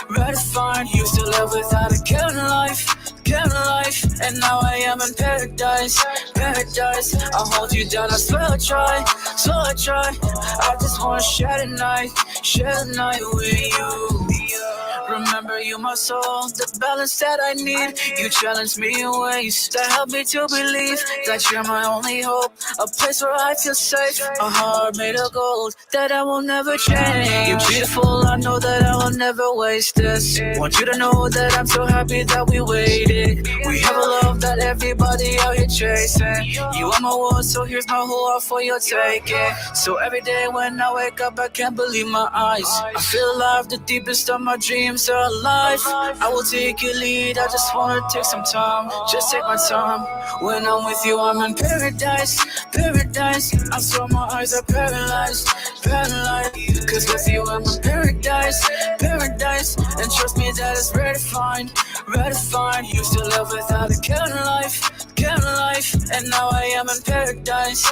redefined. Used to live without a care in life, and now I am in paradise. I hold you down, I swear I try, I just wanna share the night with you. Remember you my soul, the balance that I need. You challenge me in ways that help me to believe that you're my only hope, a place where I feel safe, a heart made of gold that I will never change. You're beautiful, I know that I will never waste this. Want you to know that I'm so happy that we waited. We have a love that everybody out here chasing. You are my world, so here's my whole heart for your taking. So every day when I wake up, I can't believe my eyes. I feel alive, the deepest of my dreams are alive. I will take your lead, I just wanna take some time. Just take my time. When I'm with you, I'm in paradise. I swear my eyes are paralyzed. Cause with you, I'm in paradise. And trust me that it's redefined. Used to live without a care in life, and now I am in paradise. I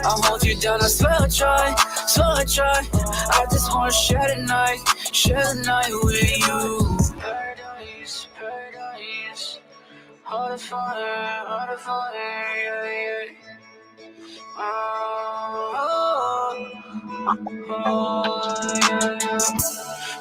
hold you down, I swear I try, I just wanna share the night with you. Paradise, heart of fire, yeah.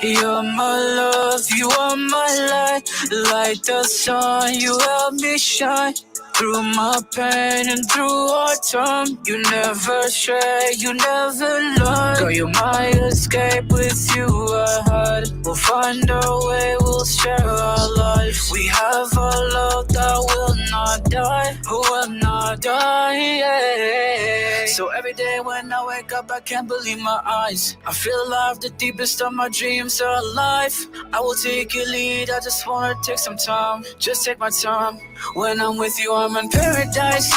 You're my love, you are my light. Like the sun, you help me shine. Through my pain and through our time, you never stray, you never lie. Girl, you're my escape, with you I hide. We'll find our way, we'll share our lives. We have a love that will not die, yeah. So every day when I wake up, I can't believe my eyes. I feel alive, the deepest of my dreams are alive. I will take your lead, I just wanna take some time. Just take my time. When I'm with you, I'm in paradise.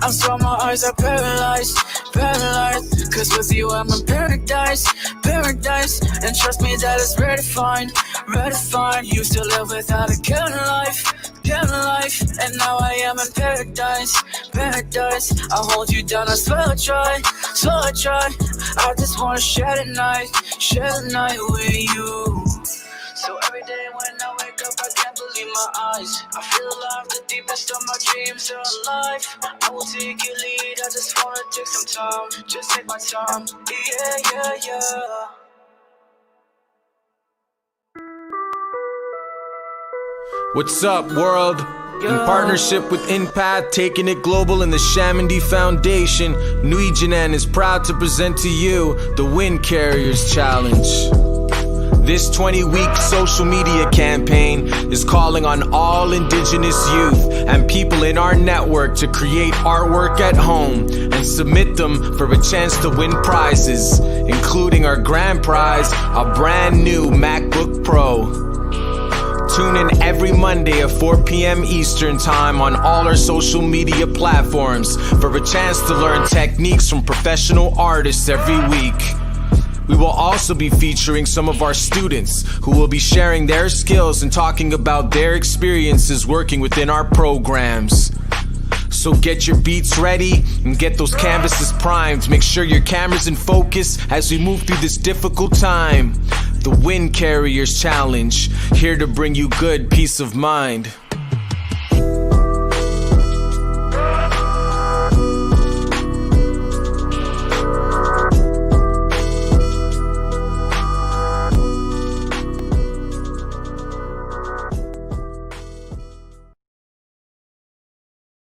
I swear my eyes are paralyzed. Cause with you, I'm in paradise. And trust me that it's redefined. Used to live without a care in life, and now I am in paradise. I hold you down, I swear I try, I just wanna share the night with you. So every day when I wake up, I can't believe my eyes. I feel alive, the deepest of my dreams are alive. I will take your lead, I just wanna take some time. Just take my time, yeah. What's up, world? In partnership with Impact, taking it global, and the Shamandi Foundation, N'we Jinan is proud to present to you the Windcarriers Challenge. This 20-week social media campaign is calling on all Indigenous youth and people in our network to create artwork at home and submit them for a chance to win prizes, including our grand prize, a brand new MacBook Pro. Tune in every Monday at 4 p.m. Eastern Time on all our social media platforms for a chance to learn techniques from professional artists every week. We will also be featuring some of our students who will be sharing their skills and talking about their experiences working within our programs. So get your beats ready and get those canvases primed. Make sure your camera's in focus as we move through this difficult time. The Windcarriers Challenge, here to bring you good peace of mind.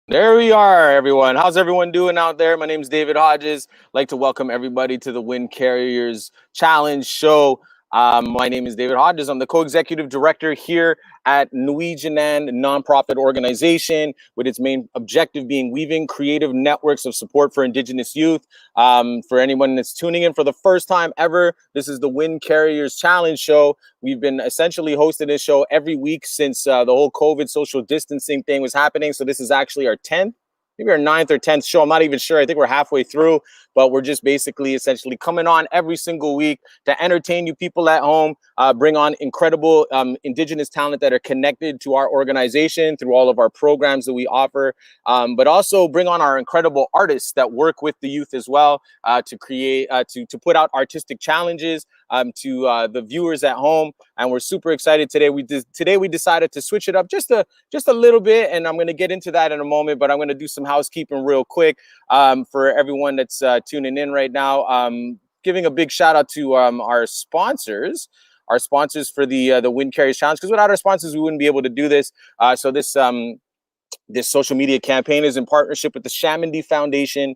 There we are, everyone. How's everyone doing out there? My name is David Hodges. I'd like to welcome everybody to the Windcarriers Challenge show. My name is David Hodges. I'm the co-executive director here at N'we Jinan nonprofit organization, with its main objective being weaving creative networks of support for Indigenous youth. For anyone that's tuning in for the first time ever, this is the Windcarriers Challenge show. We've been essentially hosting this show every week since the whole COVID social distancing thing was happening. So this is actually our 10th, maybe our 9th or 10th show. I'm not even sure. I think we're halfway through. but we're just basically essentially coming on every single week to entertain you people at home, bring on incredible Indigenous talent that are connected to our organization through all of our programs that we offer, but also bring on our incredible artists that work with the youth as well, to create, to put out artistic challenges to the viewers at home. And we're super excited today. Today we decided to switch it up just a little bit, and I'm going to get into that in a moment, but I'm going to do some housekeeping real quick for everyone that's tuning in right now. Giving a big shout out to our sponsors for the Windcarriers Challenge, because without our sponsors, we wouldn't be able to do this. So this social media campaign is in partnership with the Chamindy Foundation,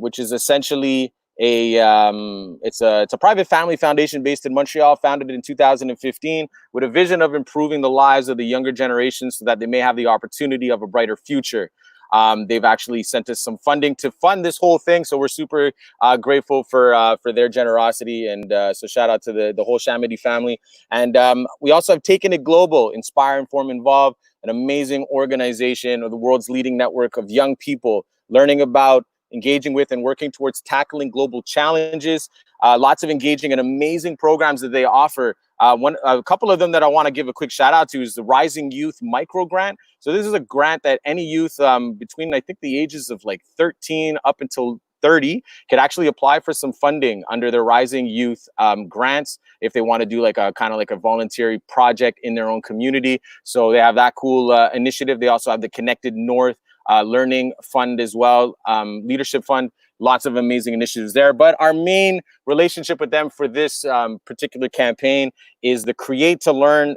which is essentially it's a private family foundation based in Montreal, founded in 2015, with a vision of improving the lives of the younger generations so that they may have the opportunity of a brighter future. They've actually sent us some funding to fund this whole thing, so we're super grateful for their generosity, and so shout out to the whole Chamindy family. And we also have Taken It Global, Inspire, Inform, Involve, an amazing organization of the world's leading network of young people learning about, engaging with, and working towards tackling global challenges. Lots of engaging and amazing programs that they offer. A couple of them that I want to give a quick shout out to is the Rising Youth Micro Grant. So this is a grant that any youth between, I think, the ages of like 13 up until 30 could actually apply for some funding under the Rising Youth grants if they want to do like a kind of like a voluntary project in their own community. So they have that cool initiative. They also have the Connected North Learning Fund as well, Leadership Fund. Lots of amazing initiatives there. But our main relationship with them for this particular campaign is the Create to Learn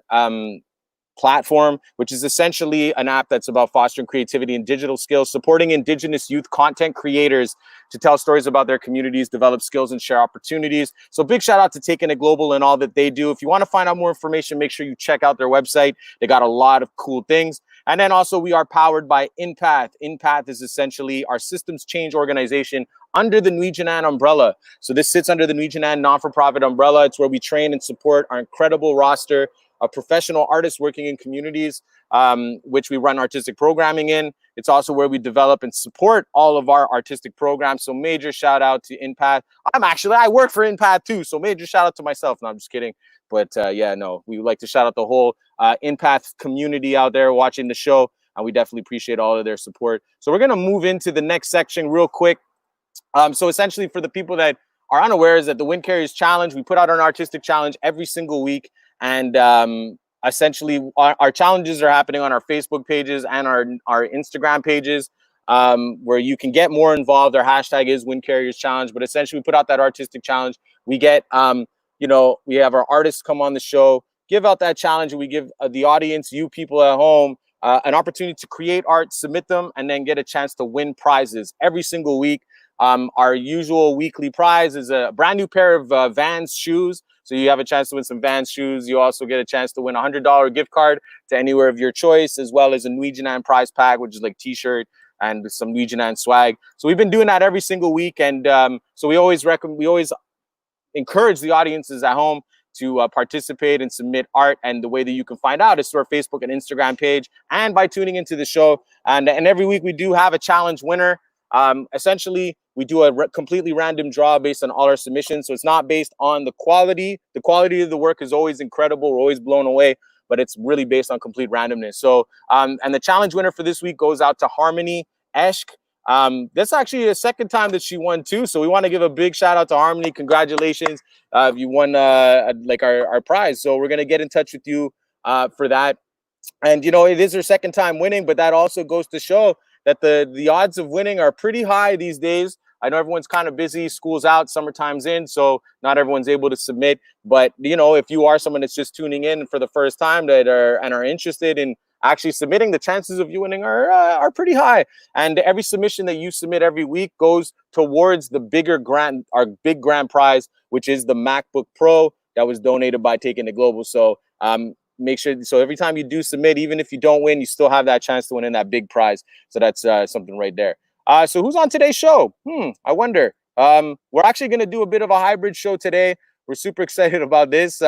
platform, which is essentially an app that's about fostering creativity and digital skills, supporting Indigenous youth content creators to tell stories about their communities, develop skills, and share opportunities. So big shout out to Taking It Global and all that they do. If you want to find out more information, make sure you check out their website. They got a lot of cool things. And then also we are powered by InPath. InPath is essentially our systems change organization under the N'we Jinan umbrella. So this sits under the N'we Jinan non-for-profit umbrella. It's where we train and support our incredible roster of professional artists working in communities, which we run artistic programming in. It's also where we develop and support all of our artistic programs. So major shout out to InPath. I work for InPath too. So major shout out to myself. No, I'm just kidding. But yeah, no, we would like to shout out the whole InPath community out there watching the show. And we definitely appreciate all of their support. So we're going to move into the next section real quick. So essentially, for the people that are unaware, is that the Windcarriers Challenge, we put out an artistic challenge every single week. And essentially, our challenges are happening on our Facebook pages and our Instagram pages, where you can get more involved. Our hashtag is Windcarriers Challenge. But essentially, we put out that artistic challenge. We get, we have our artists come on the show, give out that challenge, and we give the audience, you people at home, an opportunity to create art, submit them, and then get a chance to win prizes every single week. Our usual weekly prize is a brand new pair of Vans shoes. So you have a chance to win some Vans shoes. You also get a chance to win a $100 gift card to anywhere of your choice, as well as a N'we Jinan prize pack, which is like t-shirt and some N'we Jinan swag. So we've been doing that every single week. And so we always encourage the audiences at home to participate and submit art. And the way that you can find out is through our Facebook and Instagram page and by tuning into the show. And every week we do have a challenge winner. Essentially, we do a completely random draw based on all our submissions. So it's not based on the quality. The quality of the work is always incredible. We're always blown away, but it's really based on complete randomness. So, and the challenge winner for this week goes out to Harmony Eshk. That's actually the second time that she won too. So we want to give a big shout out to Harmony. Congratulations. You won like our prize. So we're going to get in touch with you for that. And, it is her second time winning, but that also goes to show that the odds of winning are pretty high these days. I know everyone's kind of busy, school's out, summertime's in, so not everyone's able to submit. But, if you are someone that's just tuning in for the first time that are interested in actually submitting, the chances of you winning are pretty high. And every submission that you submit every week goes towards the bigger grant, our big grand prize, which is the MacBook Pro that was donated by Taking It Global. So make sure, so every time you do submit, even if you don't win, you still have that chance to win in that big prize. So that's something right there. So who's on today's show? I wonder. We're actually going to do a bit of a hybrid show today. We're super excited about this.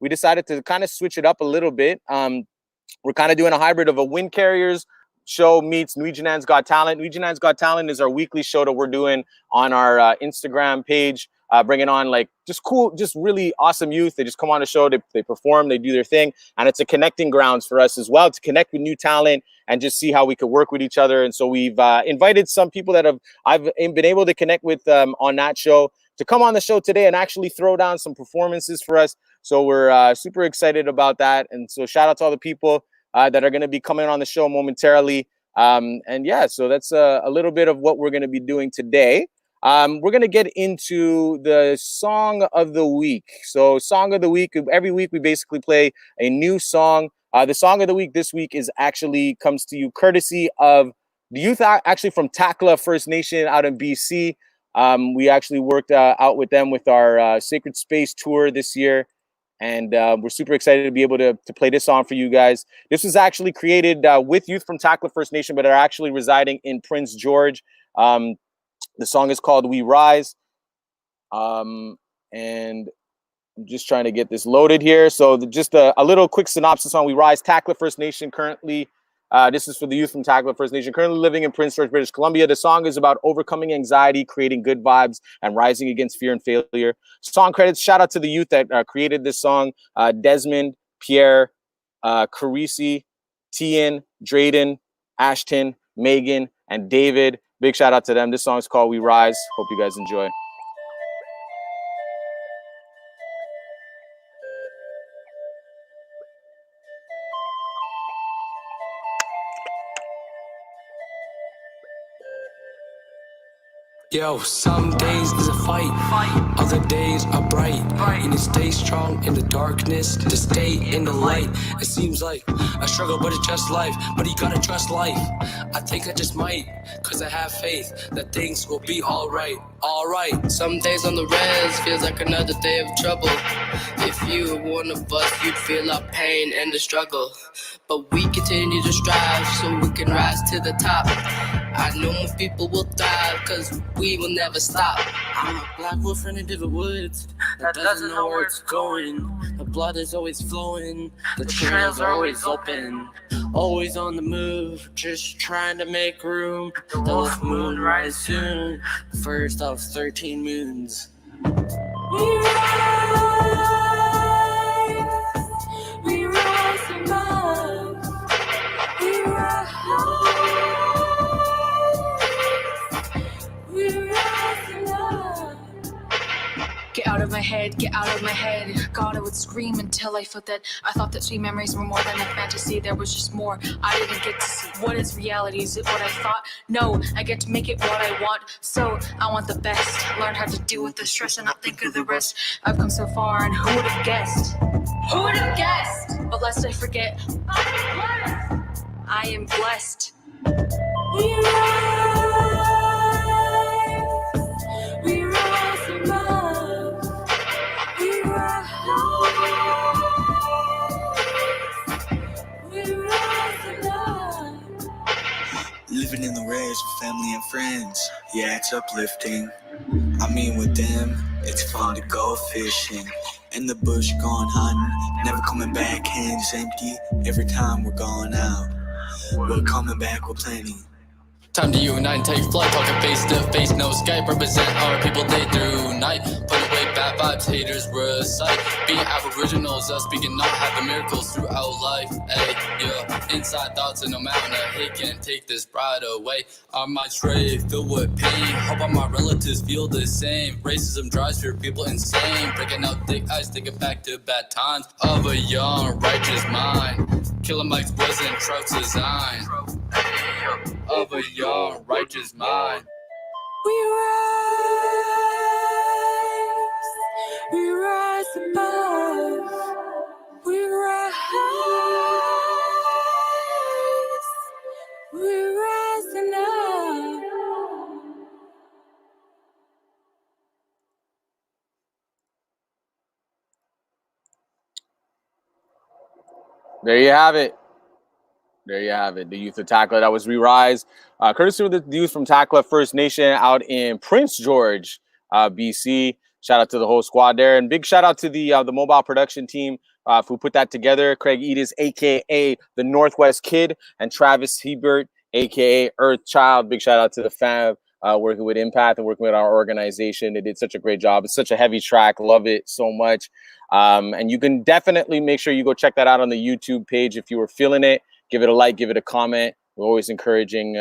We decided to kind of switch it up a little bit. We're kind of doing a hybrid of a Windcarriers show meets N'we Jinan's Got Talent. N'we Jinan's Got Talent is our weekly show that we're doing on our Instagram page, bringing on like just cool, just really awesome youth. They just come on the show, they perform, they do their thing. And it's a connecting grounds for us as well to connect with new talent and just see how we could work with each other. And so we've invited some people that I've been able to connect with on that show to come on the show today and actually throw down some performances for us. So we're super excited about that. And so shout out to all the people that are going to be coming on the show momentarily. And yeah, so that's a little bit of what we're going to be doing today. We're going to get into the song of the week. So song of the week, every week we basically play a new song. The song of the week this week is actually comes to you courtesy of the youth actually from Takla First Nation out in BC. We actually worked out with them with our Sacred Space tour this year. And we're super excited to be able to play this song for you guys. This was actually created with youth from Takla First Nation, but are actually residing in Prince George. The song is called We Rise. And I'm just trying to get this loaded here. So just a little quick synopsis on We Rise. Takla First Nation currently, this is for the youth from Takla First Nation, currently living in Prince George, British Columbia. The song is about overcoming anxiety, creating good vibes, and rising against fear and failure. Song credits, shout out to the youth that created this song. Desmond, Pierre, Carisi, Tian, Drayden, Ashton, Megan, and David. Big shout out to them. This song is called We Rise. Hope you guys enjoy. Yo, some days is a fight, other days are bright. You need to stay strong in the darkness, to stay in the light. It seems like a struggle, but it's just life. But you gotta trust life. I think I just might, cause I have faith that things will be alright, alright. Some days on the res feels like another day of trouble. If you were one of us, you'd feel our pain and the struggle. But we continue to strive so we can rise to the top. I know more people will die, cause we will never stop. I'm a black wolf running through the woods that doesn't know where it's going. The blood is always flowing, the trails are always open. Always on the move, just trying to make room. The moon rise soon, first of 13 moons. We rise above, we rise. Get out of my head, get out of my head. God, I would scream until I felt that. I thought that sweet memories were more than a fantasy. There was just more I didn't get to see. What is reality? Is it what I thought? No, I get to make it what I want. So I want the best. Learn how to deal with the stress and not think of the rest. I've come so far, and who would have guessed? Who would have guessed? But lest I forget, I am blessed. We rise, we rise above, we rise, we rise above. Living in the res with family and friends, yeah, it's uplifting. I mean, with them, it's fun to go fishing. In the bush, gone hunting, never coming back hands empty. Every time we're going out, we're coming back with plenty. Time to unite and take flight, talking face to face, no Skype. Represent our people day through night. Put away bad vibes, haters were a sight. Being aboriginals, us speaking not having miracles throughout life. Hey, yeah, inside thoughts and no mountain of hate can't take this pride away. Our minds stray, filled with pain. Hope all my relatives feel the same. Racism drives fear people insane. Breaking out thick eyes, thinking back to bad times of a young righteous mind. Killing Mike's wasn't Trout's design. Of a young righteous mind. We rise above, we rise up. There you have it. There you have it. The youth of Takla. That was We Rise. Courtesy of the youth from Takla First Nation out in Prince George, BC. Shout out to the whole squad there. And big shout out to the mobile production team who put that together. Craig Edis, a.k.a. the Northwest Kid, and Travis Hebert, aka Earth Child. Big shout out to the fam working with Impact and working with our organization. They did such a great job. It's such a heavy track. Love it so much. And you can definitely make sure you go check that out on the YouTube page if you were feeling it. Give it a like, give it a comment. We're always encouraging,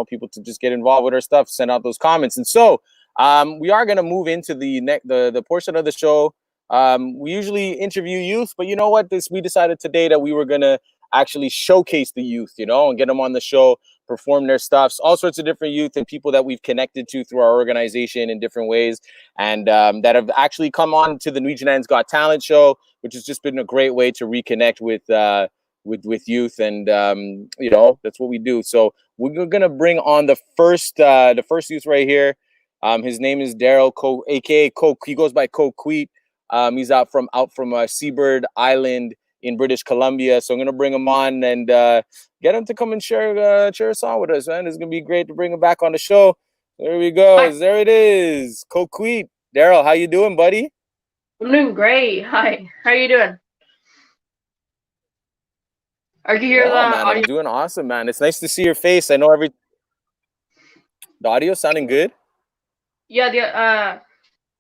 people to just get involved with our stuff, send out those comments. And so we are going to move into the portion of the show. We usually interview youth, but you know what? We decided today that we were going to actually showcase the youth, and get them on the show, perform their stuffs, all sorts of different youth and people that we've connected to through our organization in different ways, and that have actually come on to the N'we Jinan's Got Talent show, which has just been a great way to reconnect with youth, and that's what we do. So we're gonna bring on the first youth right here. His name is Daryl, aka Coke. He goes by KWEIT. He's out from Seabird Island in British Columbia. So I'm gonna bring him on and get him to come and share a song with us, man. It's gonna be great to bring him back on the show. There we go. Hi. There it is. KWEIT. Daryl, how you doing, buddy? I'm doing great. Hi. How you doing? Are you here? Man, I'm doing awesome, man. It's nice to see your face. I know the audio sounding good. Yeah,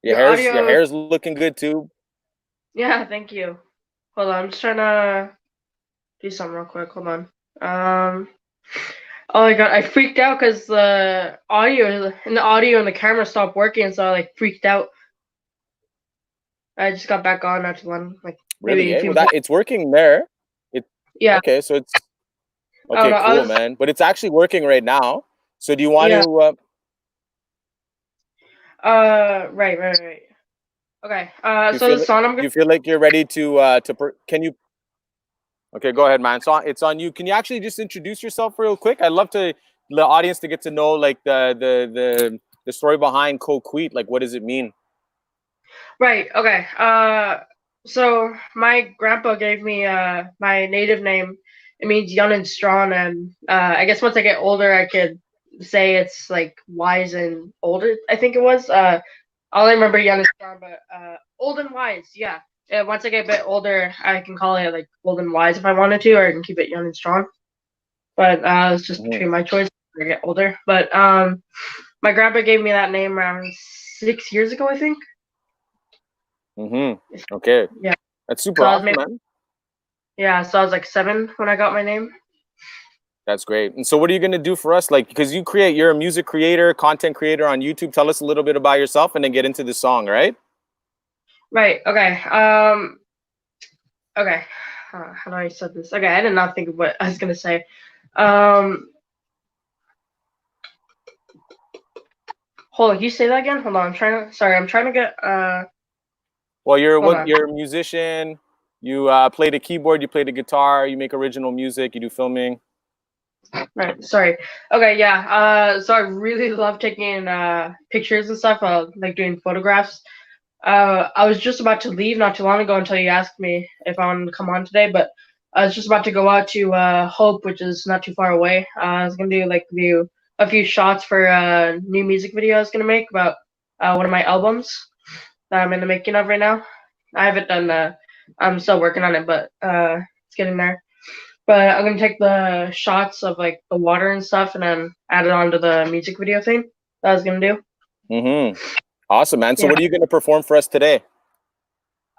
your hair's looking good too. Yeah, thank you. Hold on, I'm just trying to do something real quick. Hold on. Oh my god, I freaked out because the audio and the camera stopped working, so I freaked out. I just got back on after one. Really? It's working there. Yeah. Okay, so it's okay. Cool, man. But it's actually working right now. So do you want to? Right. Okay. So the song you feel like you're ready to can you? Okay, go ahead, man. So it's on you. Can you actually just introduce yourself real quick? I'd love the audience to get to know the story behind KWEIT. What does it mean? Right. Okay. So my grandpa gave me my native name. It means young and strong, and I guess once I get older, I could say it's wise and older. I think it was. I only remember young and strong, but old and wise. Yeah. Once I get a bit older, I can call it old and wise if I wanted to, or I can keep it young and strong. But it's just between my choice as I get older. But my grandpa gave me that name around 6 years ago, I think. Okay. Yeah. That's super awesome, man. Yeah, so I was 7 when I got my name. That's great. And so what are you going to do for us? Because you're a music creator, content creator on YouTube. Tell us a little bit about yourself and then get into the song, right? Right. Okay. Okay. How do I say this? Okay, I did not think of what I was going to say. Hold on, can you say that again? Hold on, I'm trying to get Well, you're a musician. You play the keyboard, you play the guitar, you make original music, you do filming. Right. Sorry. Okay. Yeah. So I really love taking pictures and stuff. Doing photographs. I was just about to leave not too long ago until you asked me if I wanted to come on today. But I was just about to go out to Hope, which is not too far away. I was gonna do a few shots for a new music video I was gonna make about one of my albums that I'm in the making of right now. I haven't done. I'm still working on it, but it's getting there. But I'm gonna take the shots of the water and stuff, and then add it onto the music video thing that I was gonna do. Awesome, man. So what are you gonna perform for us today?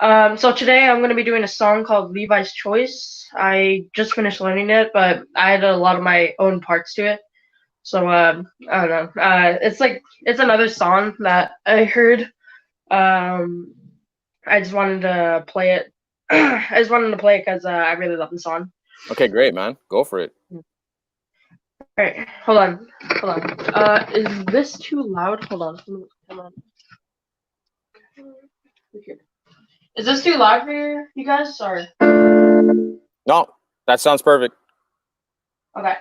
So today I'm gonna be doing a song called Levi's Choice. I just finished learning it, but I added a lot of my own parts to it. So I don't know. It's another song that I heard. I just wanted to play it. I just wanted to play it because I really love the song. Okay, great, man. Go for it. All right, hold on. Is this too loud? Hold on. Come on. Is this too loud for you guys? Sorry. No, that sounds perfect. Okay.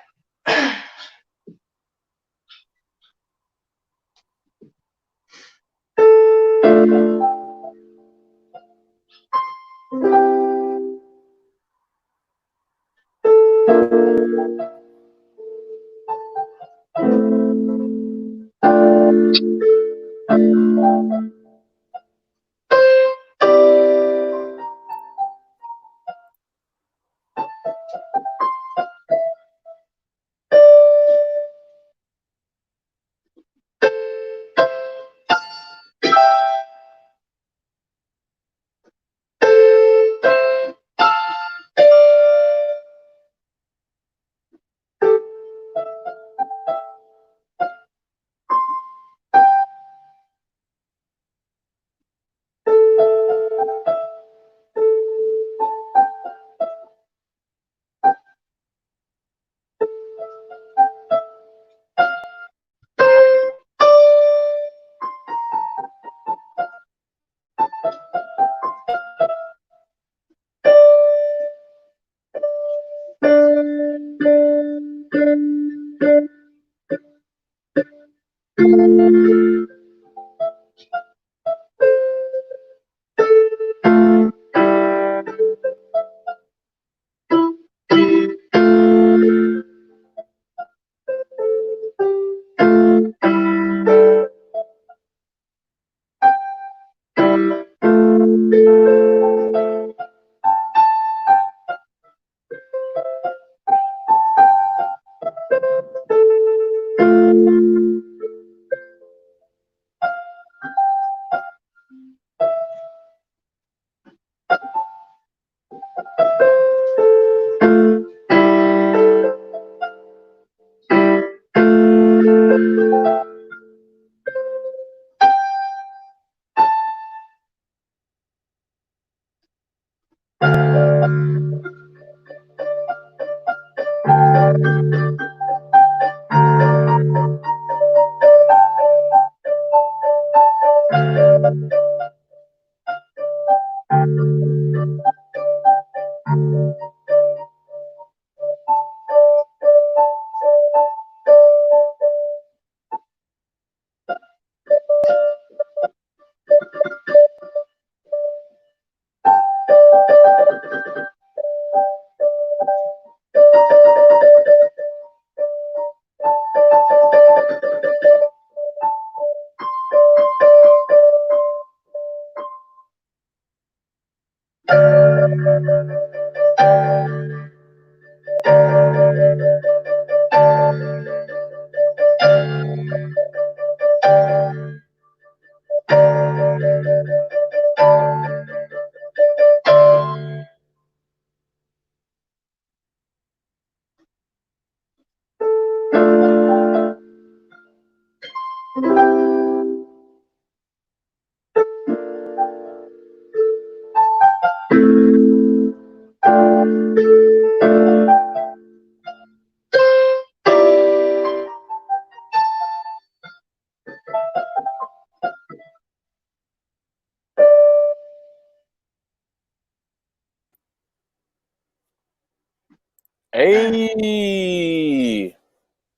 Hey,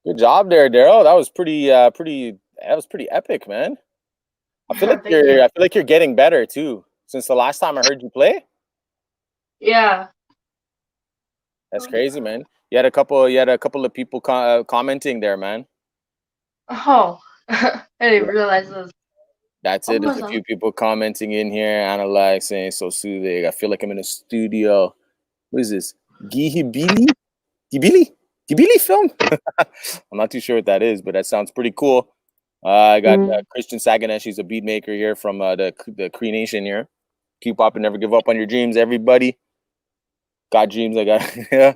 good job there, Daryl. That was pretty epic, man. Thank you. I feel like you're getting better too since the last time I heard you play. Yeah. That's crazy, man. You had a couple of people commenting there, man. Oh, I didn't realize this. That's it. There's a few people commenting in here, analyzing, so soothing. I feel like I'm in a studio. What is this? Gihibili? Gibili? Gibili film? I'm not too sure what that is, but that sounds pretty cool. I got Christian Saganesh. He's a beat maker here from the Cree Nation here. Keep up and never give up on your dreams, everybody. Got dreams. I got yeah,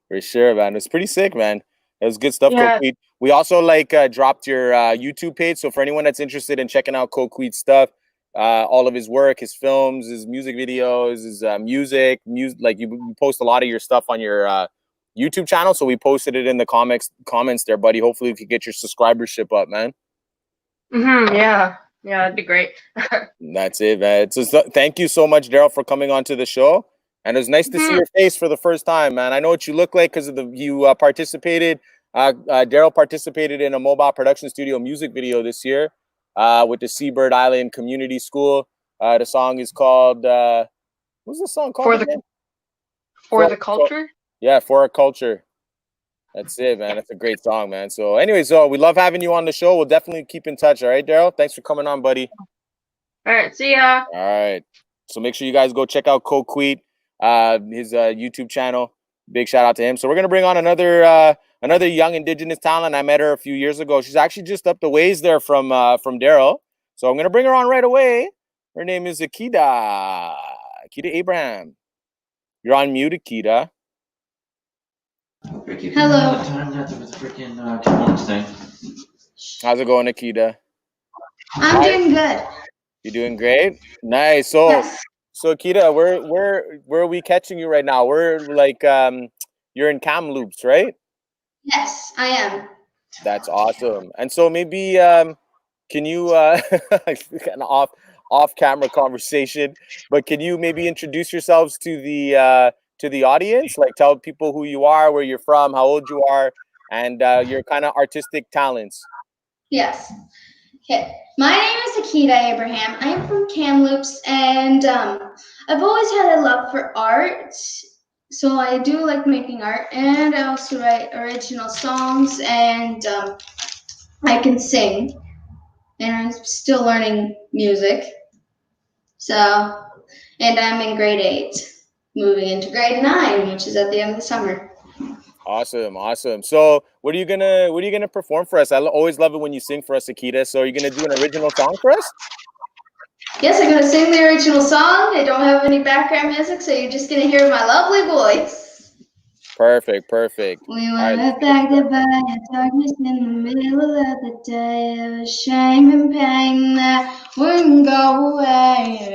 for sure, man. It's pretty sick, man. It was good stuff, Yeah. KWEIT. We also dropped your YouTube page. So for anyone that's interested in checking out KWEIT stuff, all of his work, his films, his music videos, his music, like you post a lot of your stuff on your YouTube channel. So we posted it in the comments there, buddy. Hopefully we can get your subscribership up, man. Yeah. Yeah, that'd be great. That's it, man. So thank you so much, Daryl, for coming onto the show. And it was nice to see your face for the first time, man. I know what you look like because of you participated. Daryl participated in a mobile production studio music video this year with the Seabird Island Community School. The song is called what's the song called? For the culture. Yeah, for a culture. That's it, man. That's a great song, man. So, anyways, we love having you on the show. We'll definitely keep in touch. All right, Daryl. Thanks for coming on, buddy. All right. See ya. All right. So make sure you guys go check out KWEIT, his YouTube channel. Big shout out to him. So we're gonna bring on another young Indigenous talent. I met her a few years ago. She's actually just up the ways there from Daryl. So I'm gonna bring her on right away. Her name is Akita Abraham. You're on mute, Akita. Hello. How's it going, Akita? I'm doing good. You're doing great. Nice. So, Yes. so Akita, where are we catching you right now? We're like you're in Kamloops, right? Yes, I am. That's awesome. And so maybe can you an off camera conversation, but can you maybe introduce yourselves to the audience? Like tell people who you are, where you're from, how old you are, and your kind of artistic talents. Yes. Okay. My name is Akita Abraham. I am from Kamloops, and I've always had a love for art. So I do like making art, and I also write original songs, and I can sing. And I'm still learning music. So, and I'm in grade 8, moving into grade 9, which is at the end of the summer. Awesome. So what are you gonna perform for us? I always love it when you sing for us, Akita. So are you gonna do an original song for us? Yes, I'm gonna sing the original song. I don't have any background music, so you're just gonna hear my lovely voice. Perfect. We were affected by a darkness in the middle of the day. There was shame and pain that wouldn't go away.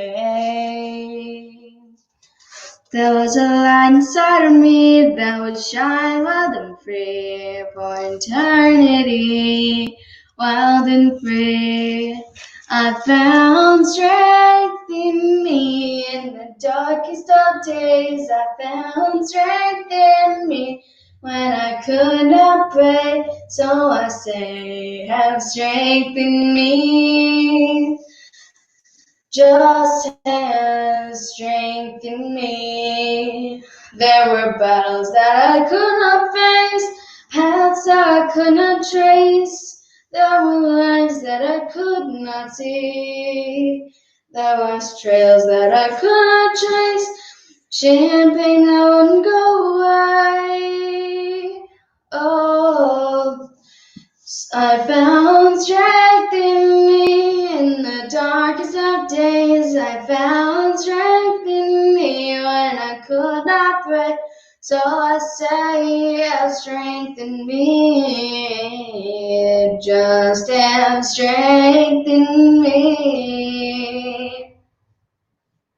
There was a light inside of me that would shine wild and free for eternity, wild and free. I found strength in me in the darkest of days. I found strength in me when I could not pray. So I say, have strength in me. Just have strength in me. There were battles that I could not face, paths that I could not trace. There were lines that I could not see. There were trails that I could not trace. Champagne that wouldn't go away. Oh, I found strength in me in the darkest of days. I found strength in me when I could not pray. So I say, have strength in me. Just have strength in me.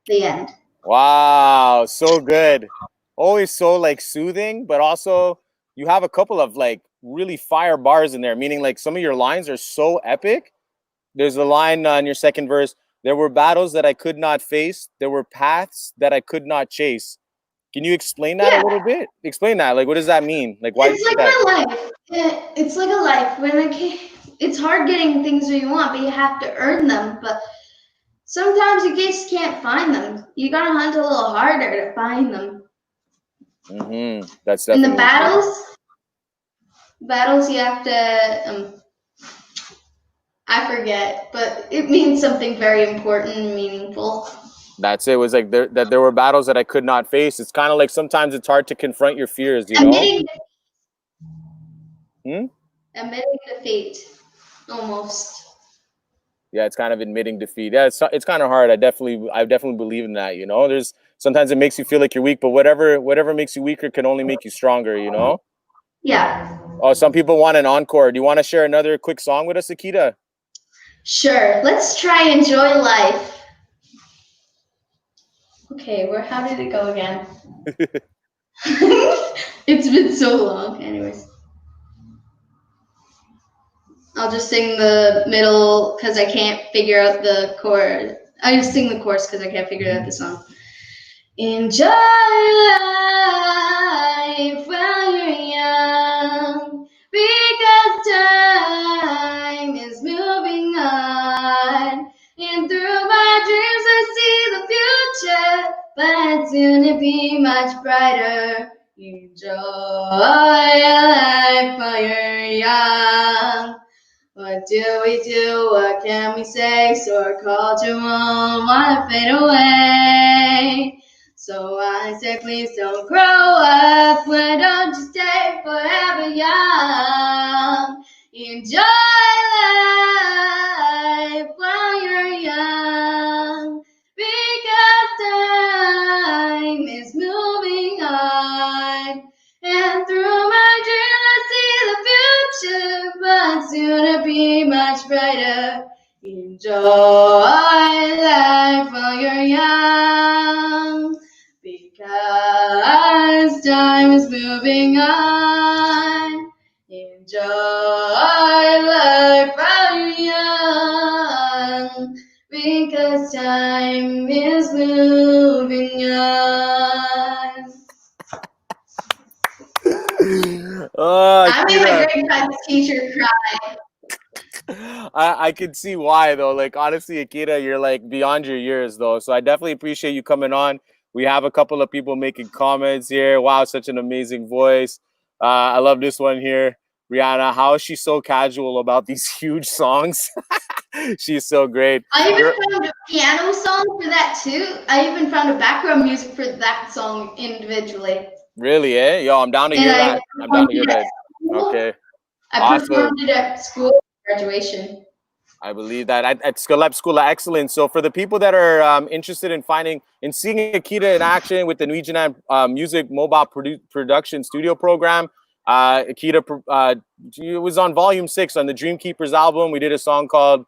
The end. Wow, so good. Always so like soothing, but also you have a couple of like really fire bars in there, meaning like some of your lines are so epic. There's a line in your second verse. There were battles that I could not face. There were paths that I could not chase. Can you explain that a little bit? Explain that. Like, what does that mean? Like, why? It's like my life. It's like a life. It's hard getting things that you want, but you have to earn them. But sometimes you just can't find them. You gotta hunt a little harder to find them. That's in definitely the battles you have to. I forget, but it means something very important and meaningful. That's it. It was like there were battles that I could not face. It's kind of like sometimes it's hard to confront your fears, you know? Admitting defeat, almost. Yeah, it's kind of admitting defeat. Yeah, it's kind of hard. I definitely believe in that, you know? There's sometimes it makes you feel like you're weak, but whatever makes you weaker can only make you stronger, you know? Yeah. Oh, some people want an encore. Do you want to share another quick song with us, Akita? Sure. Let's try Enjoy Life. Okay, how did it go again? It's been so long. Anyways. I'll just sing the middle because I can't figure out the chord. I just sing the chorus because I can't figure out the song. Enjoy life while you're young, because time is moving on. And through my dreams I see the future, but it's soon to be much brighter. Enjoy life while you're young. What do we do? What can we say? So our culture won't want to fade away. So I say, please don't grow up. Why don't you stay forever young? Enjoy life while you're young, because time is moving on. And through my dreams I see the future, but soon to be much brighter. Enjoy life while you're young, because time is moving on. Enjoy life while you're young, because time is moving on. I made my grade 5 teacher cry. I can see why though. Like honestly, Akita, you're like beyond your years though. So I definitely appreciate you coming on. We have a couple of people making comments here. Wow, such an amazing voice. I love this one here. Rihanna, how is she so casual about these huge songs? She's so great. I even found a piano song for that too. I even found a background music for that song individually. Really, eh? Yo, I'm down to hear that. I'm down to hear that. Okay. I performed it at school graduation. I believe that at Scalep School of Excellence. So for the people that are interested in seeing Akita in action with the N'we Jinan Music Mobile Production Studio Program, Akita it was on Volume 6 on the Dreamkeepers album. We did a song called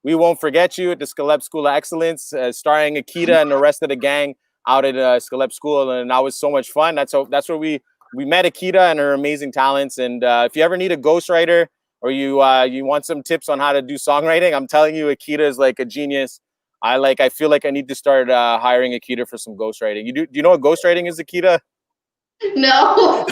We Won't Forget You at the Scalep School of Excellence, starring Akita and the rest of the gang out at Scalep School, and that was so much fun. That's where we met Akita and her amazing talents. And if you ever need a ghostwriter or you want some tips on how to do songwriting, I'm telling you, Akita is like a genius. I feel like I need to start hiring Akita for some ghostwriting. Do you know what ghostwriting is, Akita? No.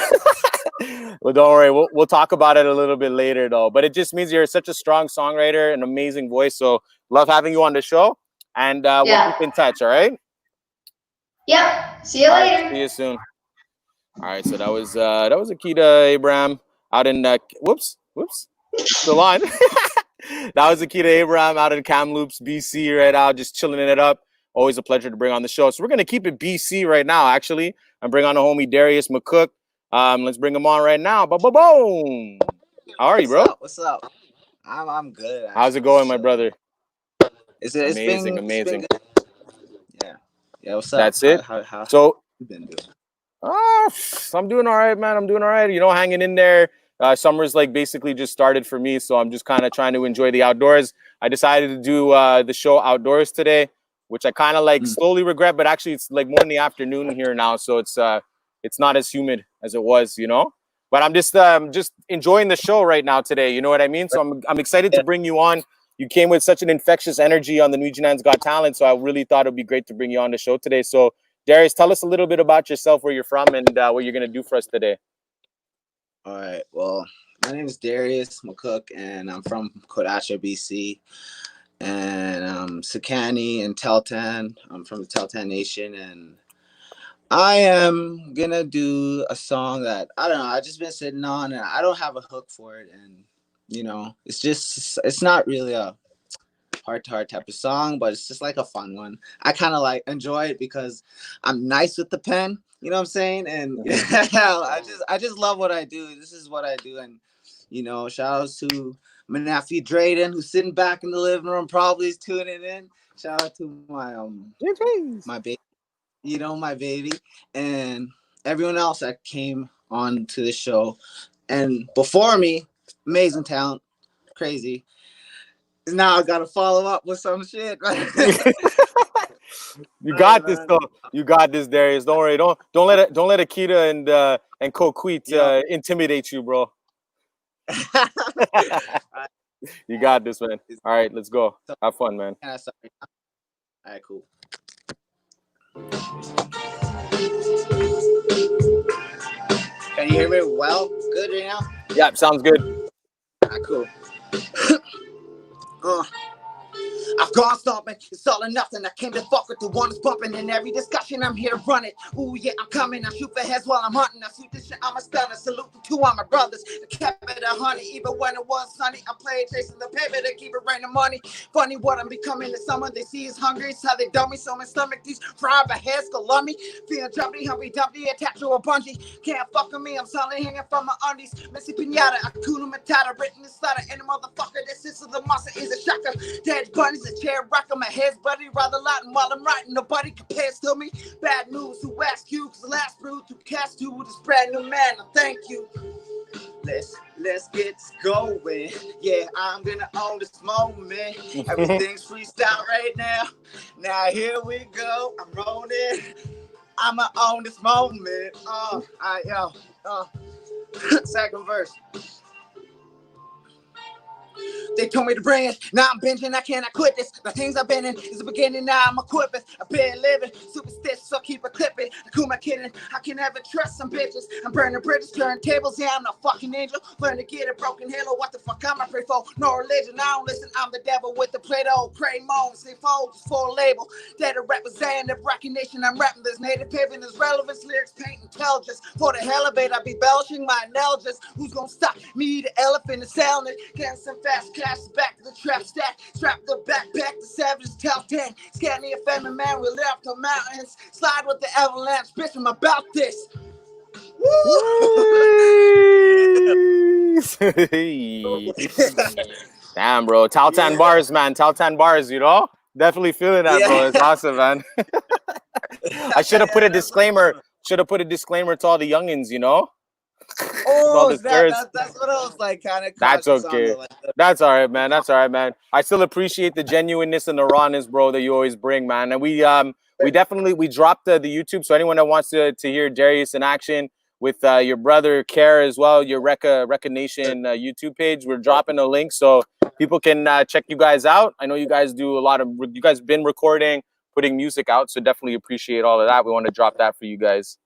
Well, don't worry. We'll talk about it a little bit later, though. But it just means you're such a strong songwriter, an amazing voice. So love having you on the show, and we'll keep in touch. All right. Yep. See you later. See you soon. All right. So that was Akita Abraham out in whoops. Still on. That was Akita Abraham out in Kamloops, BC, right now, just chilling it up. Always a pleasure to bring on the show. So we're gonna keep it BC right now, actually, and bring on the homie Darius McCook. Let's bring him on right now. Boom. How are you, bro? What's up? I'm good. Actually. How's it going, my brother? It's amazing. Been yeah. What's up? That's it. How so you been doing? I'm doing all right, man. I'm doing all right. You know, hanging in there. Summer's like basically just started for me, so I'm just kind of trying to enjoy the outdoors. I decided to do the show outdoors today, which I kind of like slowly regret, but actually it's like more in the afternoon here now, so it's not as humid as it was, you know. But I'm just enjoying the show right now today. You know what I mean? So I'm excited to bring you on. You came with such an infectious energy on the N'we Jinan's Got Talent, so I really thought it'd be great to bring you on the show today. So Darius, tell us a little bit about yourself, where you're from, and what you're gonna do for us today. All right. Well, my name is Darius McCook, and I'm from Kodasha, BC. And I'm Sakani and Teltan. I'm from the Teltan Nation, and I am gonna do a song that I don't know. I just been sitting on, and I don't have a hook for it, and it's not really a heart-to-heart type of song, but it's just like a fun one. I kind of like enjoy it because I'm nice with the pen. You know what I'm saying? And I just love what I do. This is what I do, and shout outs to my nephew Drayden, who's sitting back in the living room, probably is tuning in. Shout out to my baby, my baby, and everyone else that came on to the show. And before me, amazing talent, crazy. Now I gotta follow up with some shit. You got this, though. You got this, Darius. Don't worry. Don't let Akita and KWEIT intimidate you, bro. You got this, man. All right, let's go. Have fun, man. All right, cool. Can you hear me well? Good right now? Yep, sounds good. All right, cool. I've gone stomping, it's all or nothing. I came to fuck with the one that's bumping. In every discussion, I'm here to run it. Ooh, yeah, I'm coming. I shoot for heads while I'm hunting. I shoot this shit, I'm a stunner. Salute the two of my brothers. I kept it 100, even when it was sunny. I played chasing the paper to keep it raining money. Funny what I'm becoming to someone they see is hungry. It's how they dumb me, so my stomach these fried by heads go love me. Feeling jumpy, Humpty Dumpty, attached to a bungee. Can't fuck with me, I'm solid hanging from my undies. Missy Pinata, Akuna Matata, written inside of any motherfucker. This is the monster is a shocker. Dead bunnies, a chair rocker, my head's buddy, rather Latin while I'm writing. Nobody compares to me. Bad news, who asked you? Cause the last brood to cast you with this brand new man. I thank you. Let's get going. Yeah, I'm gonna own this moment. Everything's freestyle right now. Now here we go. I'm rolling. I'ma own this moment. Second verse. They told me to bring it. Now I'm binging, I cannot quit this. The things I've been in is the beginning, now I'm equipped. I've been living, superstitious, so keep it clipping. Who am I kidding? I can never trust some bitches. I'm burning bridges, turning tables, yeah, I'm no fucking angel. Learn to get a broken halo, what the fuck am I pray for? No religion, I don't listen, I'm the devil with the Play-Doh. Pray moans, they fold, just for a label. That a representative recognition, I'm rapping this native paving, this relevance, lyrics, paint intelligence. For the hell of it, I be belching my analogies. Who's gonna stop me, the elephant, and selling it? Getting some fast cash, back to the trap stack, strap the backpack, the savage top 10. Scanning a family man, we left the mountains, slide with the avalanche, bitch, I'm about this. Damn, bro. Taltan bars, man. Taltan bars, Definitely feeling that, bro. It's awesome, man. I should have put a disclaimer. Should have put a disclaimer to all the youngins, Oh, that's what I was like, kind of. That's okay. That's all right, man. That's all right, man. I still appreciate the genuineness and the rawness, bro, that you always bring, man. And we definitely dropped the YouTube. So anyone that wants to hear Darius in action with your brother Care as well, your Recca Nation YouTube page, we're dropping a link so people can check you guys out. I know you guys do you guys been recording, putting music out, so definitely appreciate all of that. We want to drop that for you guys.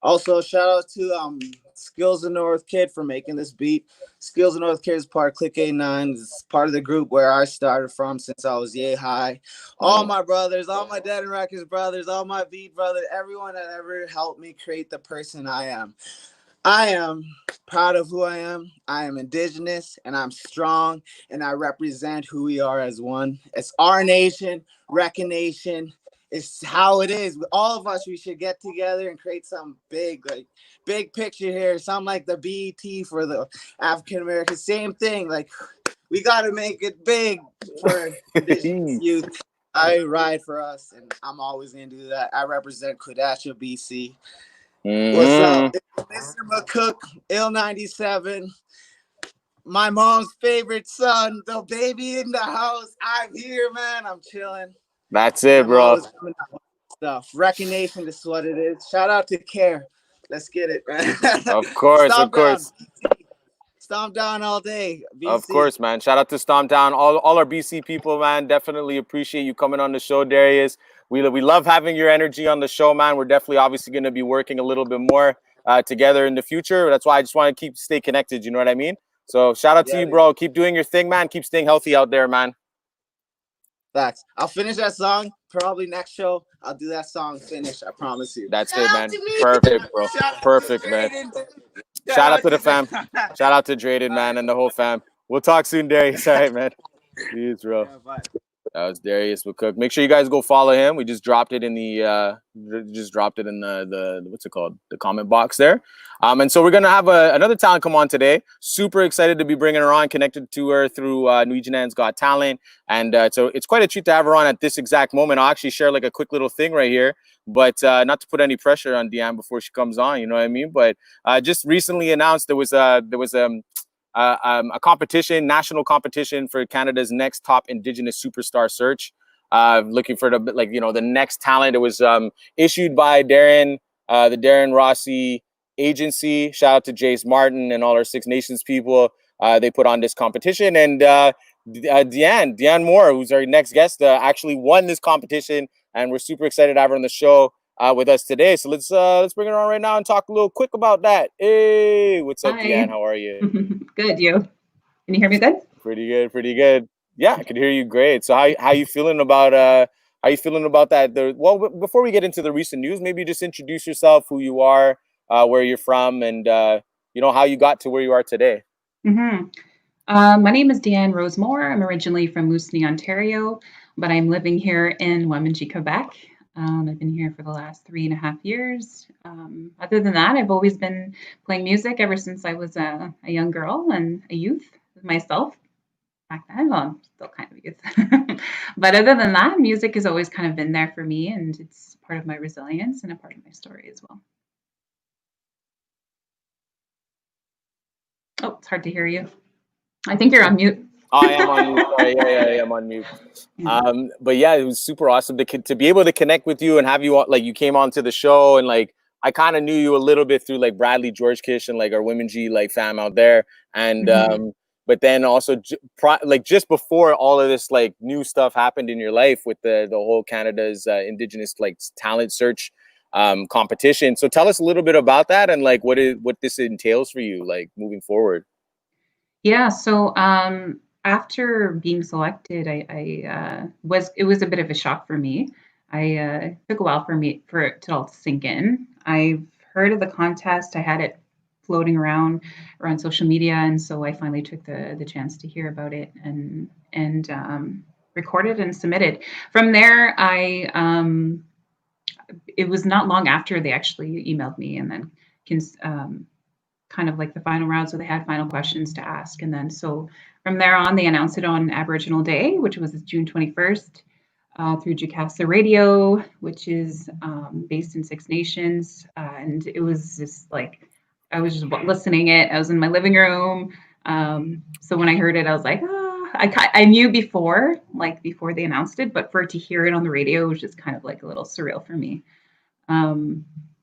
Also, shout out to Skills of North Kid for making this beat. Skills of North Kid is part of Click A9. It's part of the group where I started from since I was yay high. All my brothers, all my Dead Records brothers, all my beat brothers, everyone that ever helped me create the person I am. I am proud of who I am. I am Indigenous, and I'm strong, and I represent who we are as one. It's our nation, Recca Nation. It's how it is. All of us, we should get together and create some big picture here. Something like the BET for the African American. Same thing. Like, we got to make it big for Indigenous youth. I ride for us, and I'm always going to do that. I represent Kodasha, BC. What's up? It's Mr. McCook, Ill97. My mom's favorite son, the baby in the house. I'm here, man. I'm chilling. That's it, bro. Stuff. Recognition is what it is. Shout out to Care. Let's get it, man. Of course, of course. Stomp down all day. BC. Of course, man. Shout out to Stomp Down. All our BC people, man. Definitely appreciate you coming on the show, Darius. we love having your energy on the show, man. We're definitely obviously going to be working a little bit more together in the future. That's why I just want to stay connected. You know what I mean? So shout out to you, bro. Keep doing your thing, man. Keep staying healthy out there, man. Facts. I'll finish that song probably next show. I'll do that song finish. I promise you. That's it, man. Perfect, bro. Perfect, man. Shout out to the fam. Shout out to Draded, man, and the whole fam. We'll talk soon, Darius. All right, man. Jeez, bro. That was Darius McCook. Make sure you guys go follow him. We just dropped it in the what's it called? The comment box there. And so we're gonna have another talent come on today. Super excited to be bringing her on, connected to her through N'we Jinan's Got Talent, and so it's quite a treat to have her on at this exact moment. I'll actually share like a quick little thing right here, but not to put any pressure on Deanne before she comes on. You know what I mean? But just recently announced there was a competition, national competition for Canada's next top Indigenous superstar search, looking for the next talent. It was issued by the Darren Rossi agency. Shout out to Jace Martin and all our Six Nations people. They put on this competition, and Deanne Moore, who's our next guest, actually won this competition, and we're super excited to have her on the show with us today. So let's bring her on right now and talk a little quick about that. Hey, what's up, Deanne? How are you? Good. You? Can you hear me good? Pretty good. Yeah, I can hear you great. So how you feeling about that? Well, before we get into the recent news, maybe just introduce yourself, who you are, where you're from, and how you got to where you are today. Mm-hmm. My name is Deanne Rose Moore. I'm originally from Moosonee, Ontario, but I'm living here in Windcarriers, Quebec. I've been here for the last 3.5 years. Other than that, I've always been playing music ever since I was a young girl and a youth myself. Back then, well, I'm still kind of a youth. But other than that, music has always kind of been there for me, and it's part of my resilience and a part of my story as well. Oh, it's hard to hear you. I think you're on mute. Oh, I am on mute. Sorry. Yeah, I'm on mute. But yeah, it was super awesome to be able to connect with you and have you you came onto the show, and I kind of knew you a little bit through Bradley George Kish and our Women G fam out there, and but then also just before all of this new stuff happened in your life with the whole Canada's Indigenous talent search competition. So tell us a little bit about that and what this entails for you moving forward. Yeah. So after being selected, it was a bit of a shock for me. It took a while for it to all sink in. I've heard of the contest. I had it floating around social media, and so I finally took the chance to hear about it and recorded and submitted. From there, it was not long after they actually emailed me, and then kind of the final round, so they had final questions to ask. And then so from there on, they announced it on Aboriginal Day, which was June 21st, through Jacassa Radio, which is based in Six Nations. And it was just I was just listening it. I was in my living room. So when I heard it, I was like, I knew before they announced it, but for it to hear it on the radio was just kind of a little surreal for me.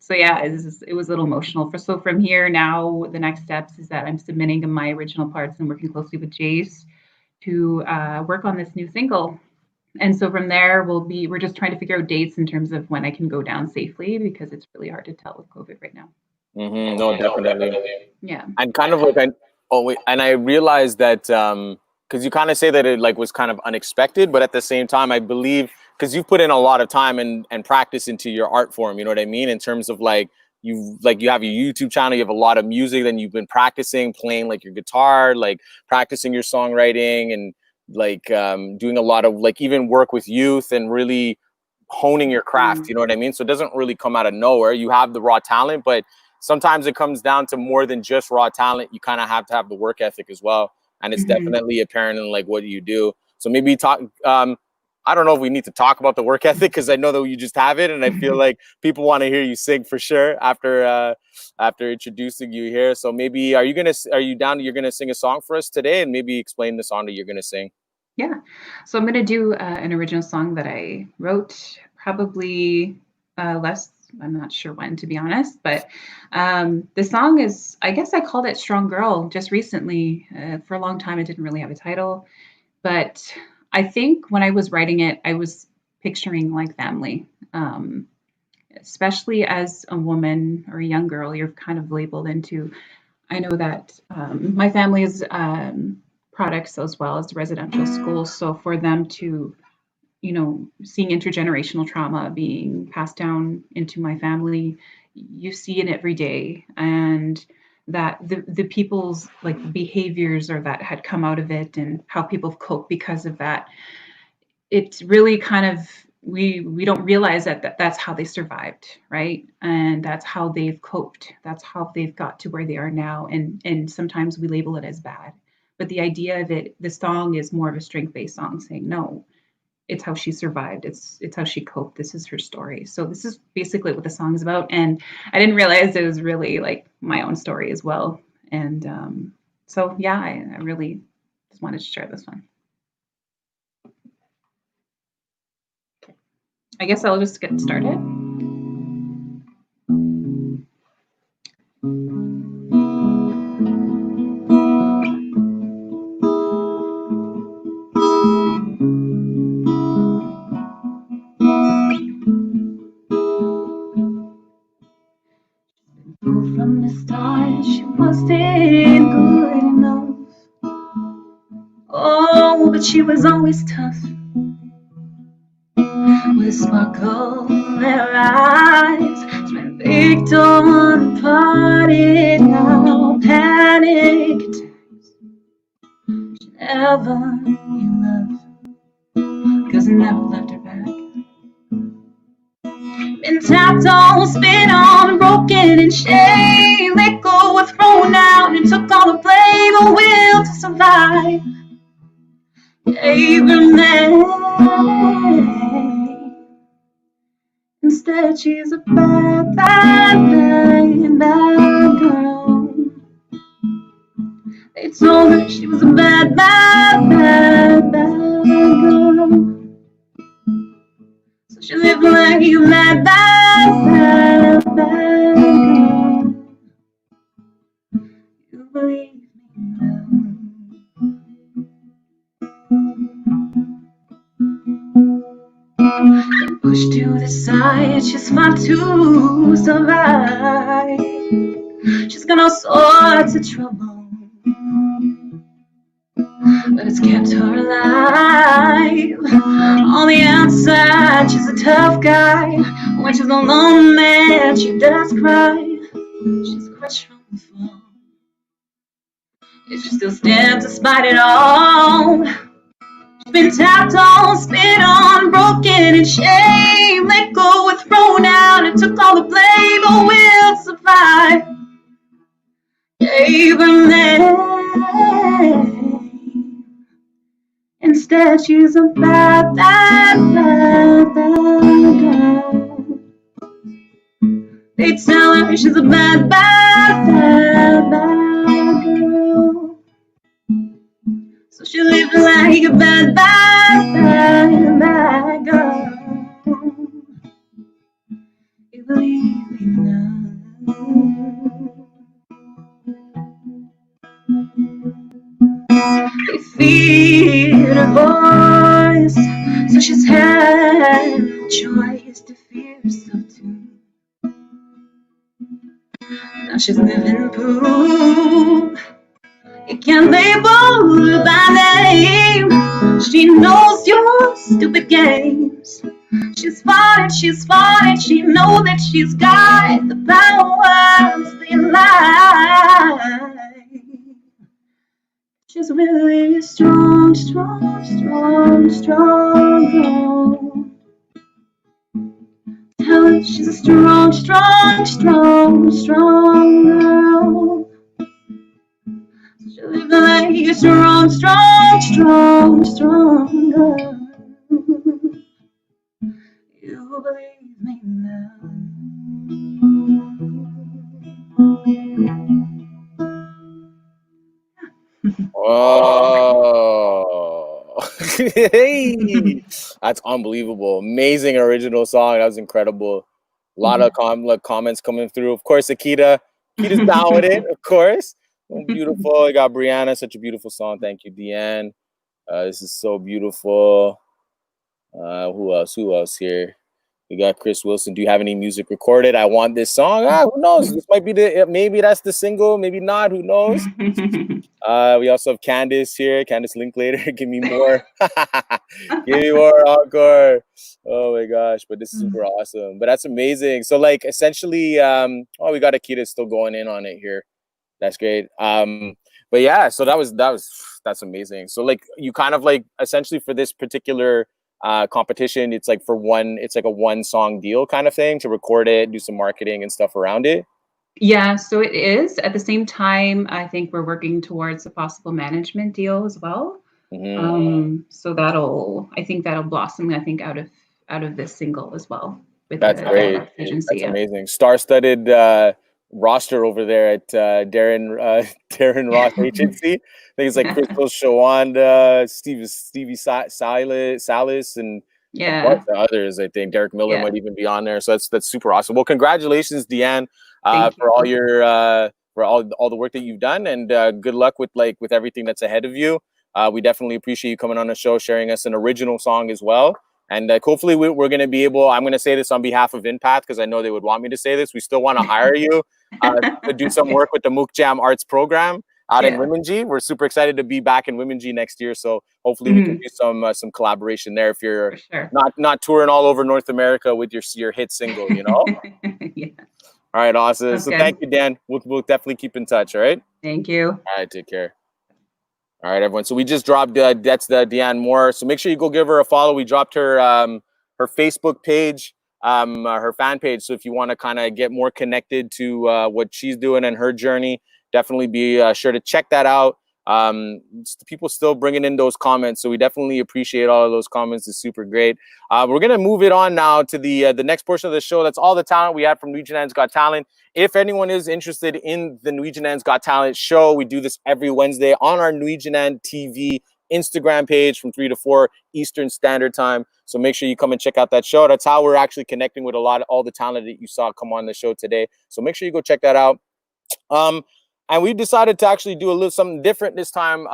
So yeah, it was a little emotional. So from here now, the next steps is that I'm submitting my original parts and working closely with Jace to work on this new single. And so from there, we're just trying to figure out dates in terms of when I can go down safely, because it's really hard to tell with COVID right now. Mm-hmm. No, definitely. Yeah. And kind of I realized that because you kind of say that it was kind of unexpected, but at the same time, I believe because you've put in a lot of time and practice into your art form, you know what I mean? In terms of you have your YouTube channel, you have a lot of music, then you've been practicing playing your guitar, practicing your songwriting, and doing a lot of even work with youth and really honing your craft, you know what I mean? So it doesn't really come out of nowhere. You have the raw talent, but sometimes it comes down to more than just raw talent. You kind of have to have the work ethic as well. And it's definitely apparent in what you do. So maybe talk, I don't know if we need to talk about the work ethic, because I know that you just have it, and I feel like people want to hear you sing for sure after introducing you here. So maybe you're gonna sing a song for us today, and maybe explain the song that you're gonna sing. Yeah, so I'm gonna do an original song that I wrote probably I'm not sure when, to be honest, but the song is, I guess I called it Strong Girl just recently. For a long time, it didn't really have a title, but I think when I was writing it, I was picturing like family. Especially as a woman or a young girl, you're kind of labeled into. I know that my family is products as well as residential schools. So for them to, seeing intergenerational trauma being passed down into my family, you see it every day. And that the people's like behaviors or that had come out of it and how people have coped because of that, it's really kind of, we don't realize that that's how they survived, right? And that's how they've coped. That's how they've got to where they are now. And sometimes we label it as bad. But the idea of it, the song is more of a strength-based song saying, no, it's how she survived. It's how she coped. This is her story. So this is basically what the song is about. And I didn't realize it was really like my own story as well. And so, yeah, I really just wanted to share this one. I guess I'll just get started. From the start, she wasn't good enough. Oh, but she was always tough. With a sparkle in their eyes, she been victim parted now, panic attacks. She never knew love, 'cause it never left her back. Been tapped on, spit on, broken and shame. Let go, were thrown out, and took all the blame, the will to survive. Gave her name. Instead, she's a bad, bad, bad, bad girl. They told her she was a bad, bad, bad, bad girl. So she lived like a bad, bad, bad, bad girl. You believe me now? Pushed to the side, she's fought to survive. She's got all sorts of trouble, but it's kept her alive. On the outside, she's a tough guy. When she's alone, man, she does cry. She's crushed from the fall, yet she still stands despite it all. She's been tapped on, spit on, broken in shame. Let go, were thrown out, and took all the blame, a will to survive. Gave her name. Instead, she's a bad, bad, bad, bad girl. They tell her she's a bad, bad, bad, bad girl. So she lived like a bad, bad, bad, bad girl. You believe me now? They feared her voice, so she's had no choice to fear herself too. Now she's living proof. You can't label her by name. She knows your stupid games. She's fought it, she knows that she's got the power to stay alive. She's really a strong, strong, strong, strong girl. Tell her she's a strong, strong, strong, strong girl. She lives like a strong, strong, strong, strong girl. You believe me now? Oh, hey, that's unbelievable! Amazing original song. That was incredible. A lot of comments coming through. Of course, Akita's down with it. Of course, beautiful. You got Brianna, such a beautiful song. Thank you, Deanne. This is so beautiful. Who else? Who else here? We got Chris Wilson. Do you have any music recorded? I want this song. Who knows? This might be maybe that's the single, maybe not. Who knows? We also have Candace here. Candace Linklater. Give me more. Give me more encore. Oh my gosh! But this is super awesome. But that's amazing. So like essentially, we got Akita still going in on it here. That's great. But yeah, so that's amazing. So like you kind of like essentially for this particular competition, it's like a one song deal kind of thing to record it, do some marketing and stuff around it. Yeah, so it is. At the same time, I think we're working towards a possible management deal as well. So I think that'll blossom, I think, out of this single as well. That's great. Agency, that's amazing. Star-studded roster over there at Darren Ross Agency. I think it's like Crystal Shawanda, Stevie Salas, and a bunch of others. I think Derek Miller might even be on there. So that's super awesome. Well, congratulations, Deanne, for all your for all the work that you've done, and good luck with everything that's ahead of you. We definitely appreciate you coming on the show, sharing us an original song as well. And hopefully we're going to be able, I'm going to say this on behalf of InPath because I know they would want me to say this. We still want to hire you to do some work with the Mook Jam Arts program out in Wiminji. We're super excited to be back in Wiminji next year. So hopefully we can do some collaboration there if you're not touring all over North America with your hit single, you know? All right, awesome. So thank you, Dan. We'll definitely keep in touch, all right? Thank you. All right, take care. All right, everyone. So we just dropped that's the Deanne Moore. So make sure you go give her a follow. We dropped her her Facebook page, her fan page. So if you want to kind of get more connected to what she's doing and her journey, definitely be sure to check that out. People still bringing in those comments, so we definitely appreciate all of those comments. It's super great. We're gonna move it on now to the next portion of the show. That's all the talent we had from N'we Jinan's Got Talent. If anyone is interested in the N'we Jinan's Got Talent show, we do this every Wednesday on our N'we Jinan TV Instagram page from 3 to 4 Eastern Standard Time. So make sure you come and check out that show. That's how we're actually connecting with all the talent that you saw come on the show today. So make sure you go check that out. And we decided to actually do a little something different this time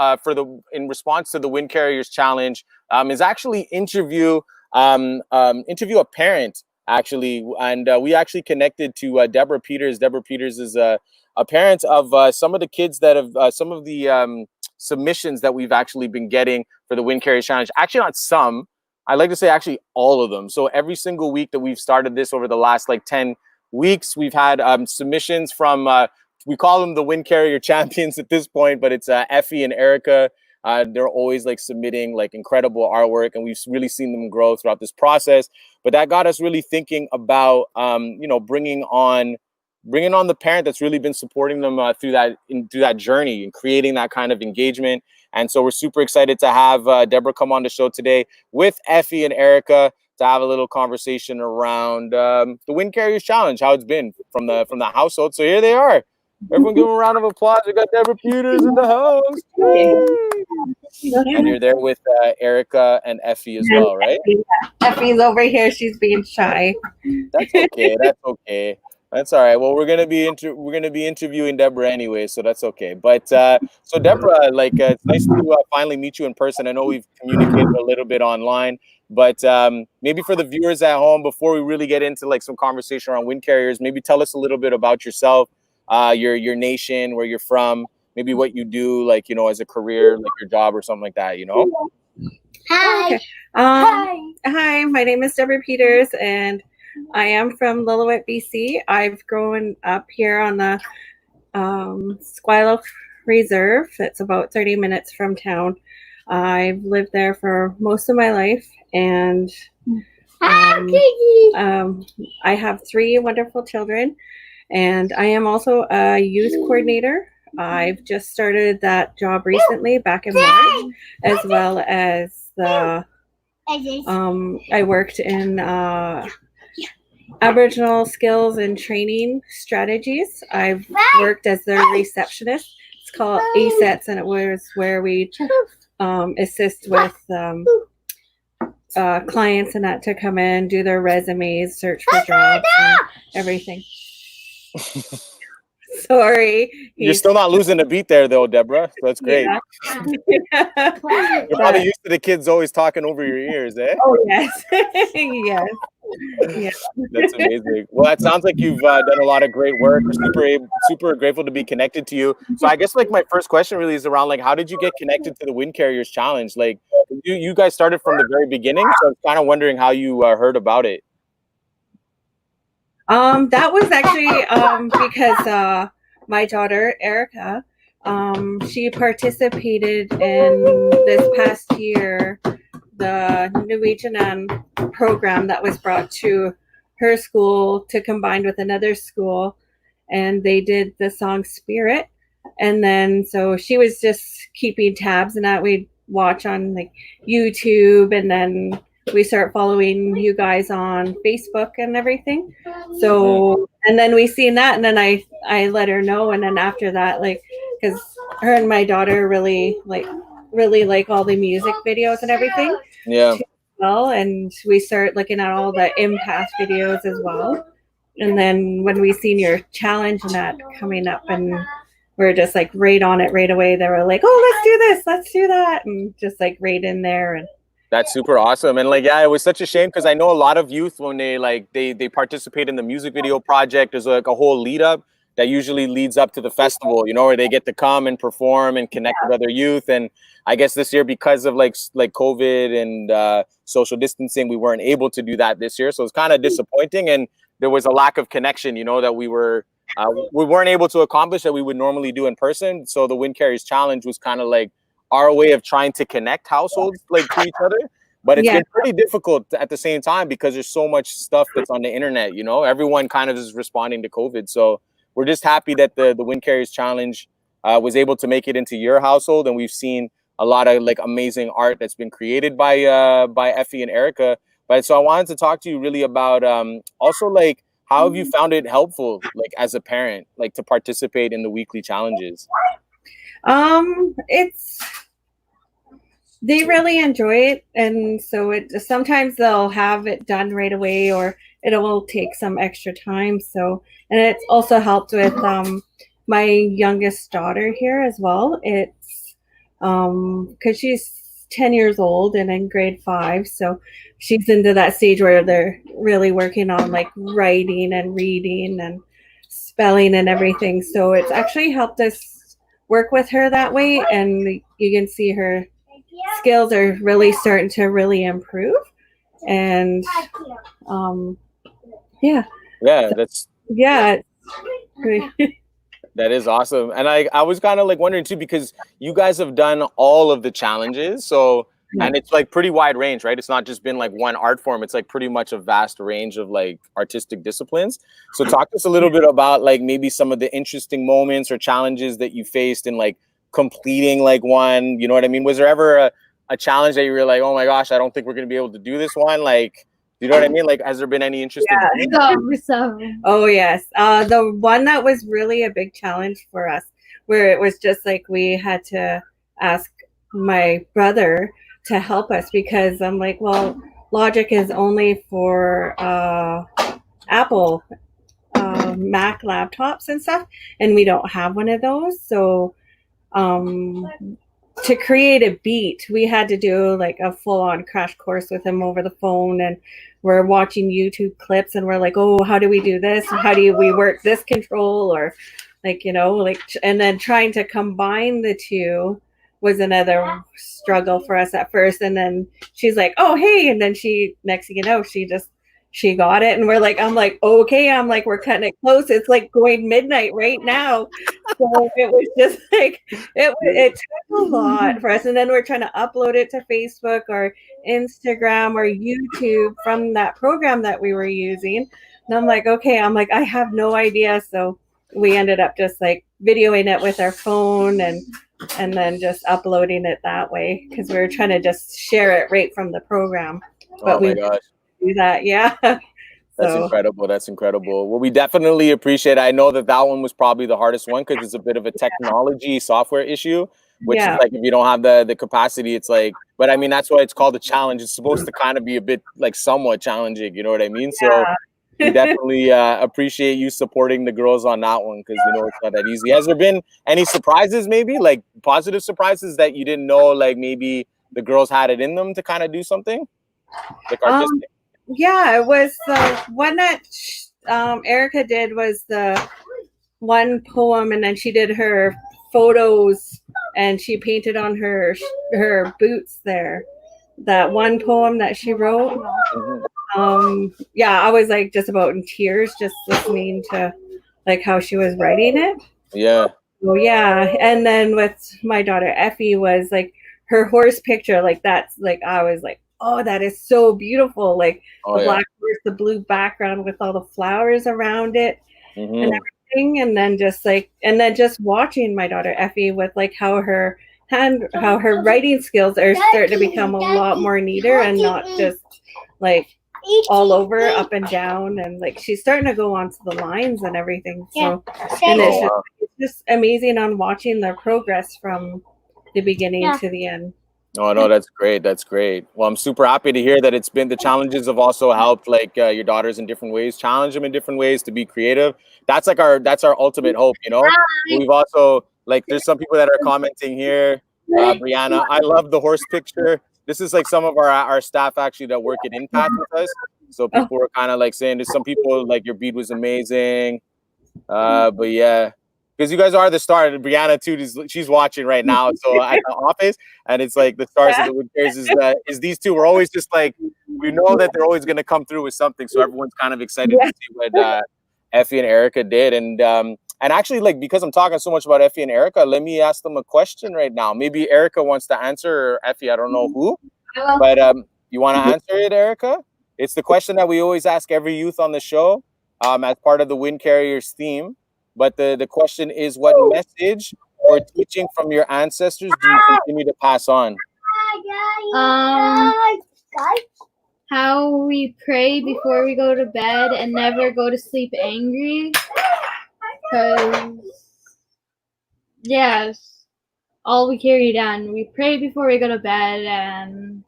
in response to the Windcarriers challenge. Is actually interview a parent actually, and we actually connected to Deborah Peters. Deborah Peters is a parent of some of the kids that have some of the submissions that we've actually been getting for the Windcarriers challenge. Actually, not some. I like to say actually all of them. So every single week that we've started this over the last 10 weeks, we've had submissions from. We call them the Windcarrier champions at this point, but it's Effie and Erica. They're always submitting incredible artwork, and we've really seen them grow throughout this process. But that got us really thinking about, bringing on the parent that's really been supporting them through that journey and creating that kind of engagement. And so we're super excited to have Deborah come on the show today with Effie and Erica to have a little conversation around the Windcarriers challenge, how it's been from the household. So here they are. Everyone give them a round of applause. We got Deborah Peters in the house. And you're there with Erica and Effie as well, right? Effie's over here. She's being shy. That's okay. That's okay. That's all right. Well, we're gonna be interviewing Deborah anyway, so that's okay. But so Deborah, it's nice to finally meet you in person. I know we've communicated a little bit online, but maybe for the viewers at home, before we really get into some conversation around Windcarriers, maybe tell us a little bit about yourself. Your nation, where you're from, maybe what you do, as a career, your job or something like that, Hi. Okay. Hi, my name is Deborah Peters, and I am from Lillooet, BC. I've grown up here on the Squilo Reserve. It's about 30 minutes from town. I've lived there for most of my life, and I have 3 wonderful children. And I am also a youth coordinator. I've just started that job recently, back in March, as well as I worked in Aboriginal skills and training strategies. I've worked as their receptionist. It's called ASETs, and it was where we assist with clients and that to come in, do their resumes, search for jobs, and everything. Sorry. You're still not losing a beat there, though, Deborah. That's great. Yeah. You're probably used to the kids always talking over your ears, eh? Oh, yes. Yes. Yeah. That's amazing. Well, that sounds like you've done a lot of great work. We're super grateful to be connected to you. So I guess like my first question really is around like, how did you get connected to the Windcarriers Challenge? Like you guys started from the very beginning. So I'm kind of wondering how you heard about it. That was actually because my daughter Erica, she participated in this past year the N'we Jinan program that was brought to her school to combine with another school, and they did the song Spirit. And then so she was just keeping tabs, and that we'd watch on like YouTube, and then we start following you guys on Facebook and everything. So, and then we seen that, and then I let her know, and then after that, like, because her and my daughter really like all the music videos and everything. Yeah. Well, and we start looking at all the empath videos as well. And then when we seen your challenge and that coming up, and we're just like right on it right away. They were like, "Oh, let's do this, let's do that," and just like right in there. And that's super awesome. And like, yeah, it was such a shame because I know a lot of youth when they participate in the music video project, there's like a whole lead up that usually leads up to the festival, you know, where they get to come and perform and connect with other youth. And I guess this year, because of like COVID and social distancing, we weren't able to do that this year. So it's kind of disappointing. And there was a lack of connection, you know, that we weren't able to accomplish that we would normally do in person. So the Windcarriers Challenge was kind of like our way of trying to connect households like to each other. But it's been pretty difficult at the same time because there's so much stuff that's on the internet, you know, everyone kind of is responding to COVID. So we're just happy that the Windcarriers Challenge was able to make it into your household. And we've seen a lot of like amazing art that's been created by Effie and Erica. But so I wanted to talk to you really about also like, how have you found it helpful, like as a parent, like to participate in the weekly challenges? They really enjoy it, and so sometimes they'll have it done right away, or it will take some extra time. So, and it's also helped with my youngest daughter here as well. It's because she's 10 years old and in grade 5, so she's into that stage where they're really working on like writing and reading and spelling and everything. So it's actually helped us work with her that way, and you can see her skills are really starting to really improve. And that is awesome. And I was kind of like wondering too, because you guys have done all of the challenges, so and it's like pretty wide range, right? It's not just been like one art form, it's like pretty much a vast range of like artistic disciplines. So talk to us a little bit about like maybe some of the interesting moments or challenges that you faced in like completing like one, you know what I mean? Was there ever a challenge that you were like, oh my gosh, I don't think we're gonna be able to do this one? Like, you know what I mean? Like, has there been any interesting? Oh yes, the one that was really a big challenge for us, where it was just like we had to ask my brother to help us, because I'm like, well, Logic is only for Apple Mac laptops and stuff, and we don't have one of those. So to create a beat, we had to do like a full-on crash course with him over the phone, and we're watching YouTube clips, and we're like, oh, how do we do this? How do we work this control? Or like, you know, like, and then trying to combine the two was another struggle for us at first. And then she's like, oh, hey. And then next thing you know, she got it. And we're like, I'm like, okay. I'm like, we're cutting it close. It's like going midnight right now. So it was just like, it took a lot for us. And then we're trying to upload it to Facebook or Instagram or YouTube from that program that we were using. And I'm like, okay, I'm like, I have no idea. So we ended up just like videoing it with our phone and then just uploading it that way, because we were trying to just share it right from the program. But oh my gosh. Do that, yeah. That's incredible. That's incredible. Well, we definitely appreciate it. I know that one was probably the hardest one because it's a bit of a technology software issue, which is like if you don't have the capacity, it's like, but I mean, that's why it's called a challenge. It's supposed to kind of be a bit like somewhat challenging, you know what I mean? So we definitely appreciate you supporting the girls on that one, because we know it's not that easy. Has there been any surprises, maybe like positive surprises that you didn't know, like maybe the girls had it in them to kind of do something like artistic? Yeah, it was the one that Erica did was the one poem, and then she did her photos and she painted on her boots there. That one poem that she wrote. Yeah, I was like just about in tears just listening to like how she was writing it. Yeah. Oh yeah, and then with my daughter Effie was like her horse picture, like that's like I was like, oh, that is so beautiful, like the black horse, the blue background with all the flowers around it and everything, and then just watching my daughter Effie with like how her writing skills are starting to become a lot more neater and not just like all over up and down, and like she's starting to go onto the lines and everything. So and it's just amazing on watching their progress from the beginning to the end. Oh no, that's great. That's great. Well, I'm super happy to hear that it's been the challenges have also helped like your daughters in different ways, challenge them in different ways to be creative. That's our ultimate hope, you know. We've also like there's some people that are commenting here. Brianna, I love the horse picture. This is like some of our staff actually that work at Impact with us. So people were kind of like saying there's some people like your beat was amazing. But yeah, because you guys are the star. And Brianna too, she's watching right now. So at the office, and it's like the stars of the Windcarriers is these two. We're always just like we know that they're always gonna come through with something. So everyone's kind of excited to see what Effie and Erica did. And actually, like because I'm talking so much about Effie and Erica, let me ask them a question right now. Maybe Erica wants to answer, or Effie, I don't know who, but you want to answer it, Erica? It's the question that we always ask every youth on the show as part of the Windcarriers theme. But the question is, what message or teaching from your ancestors do you continue to pass on? How we pray before we go to bed and never go to sleep angry. Because, yes, all we carry down. We pray before we go to bed, and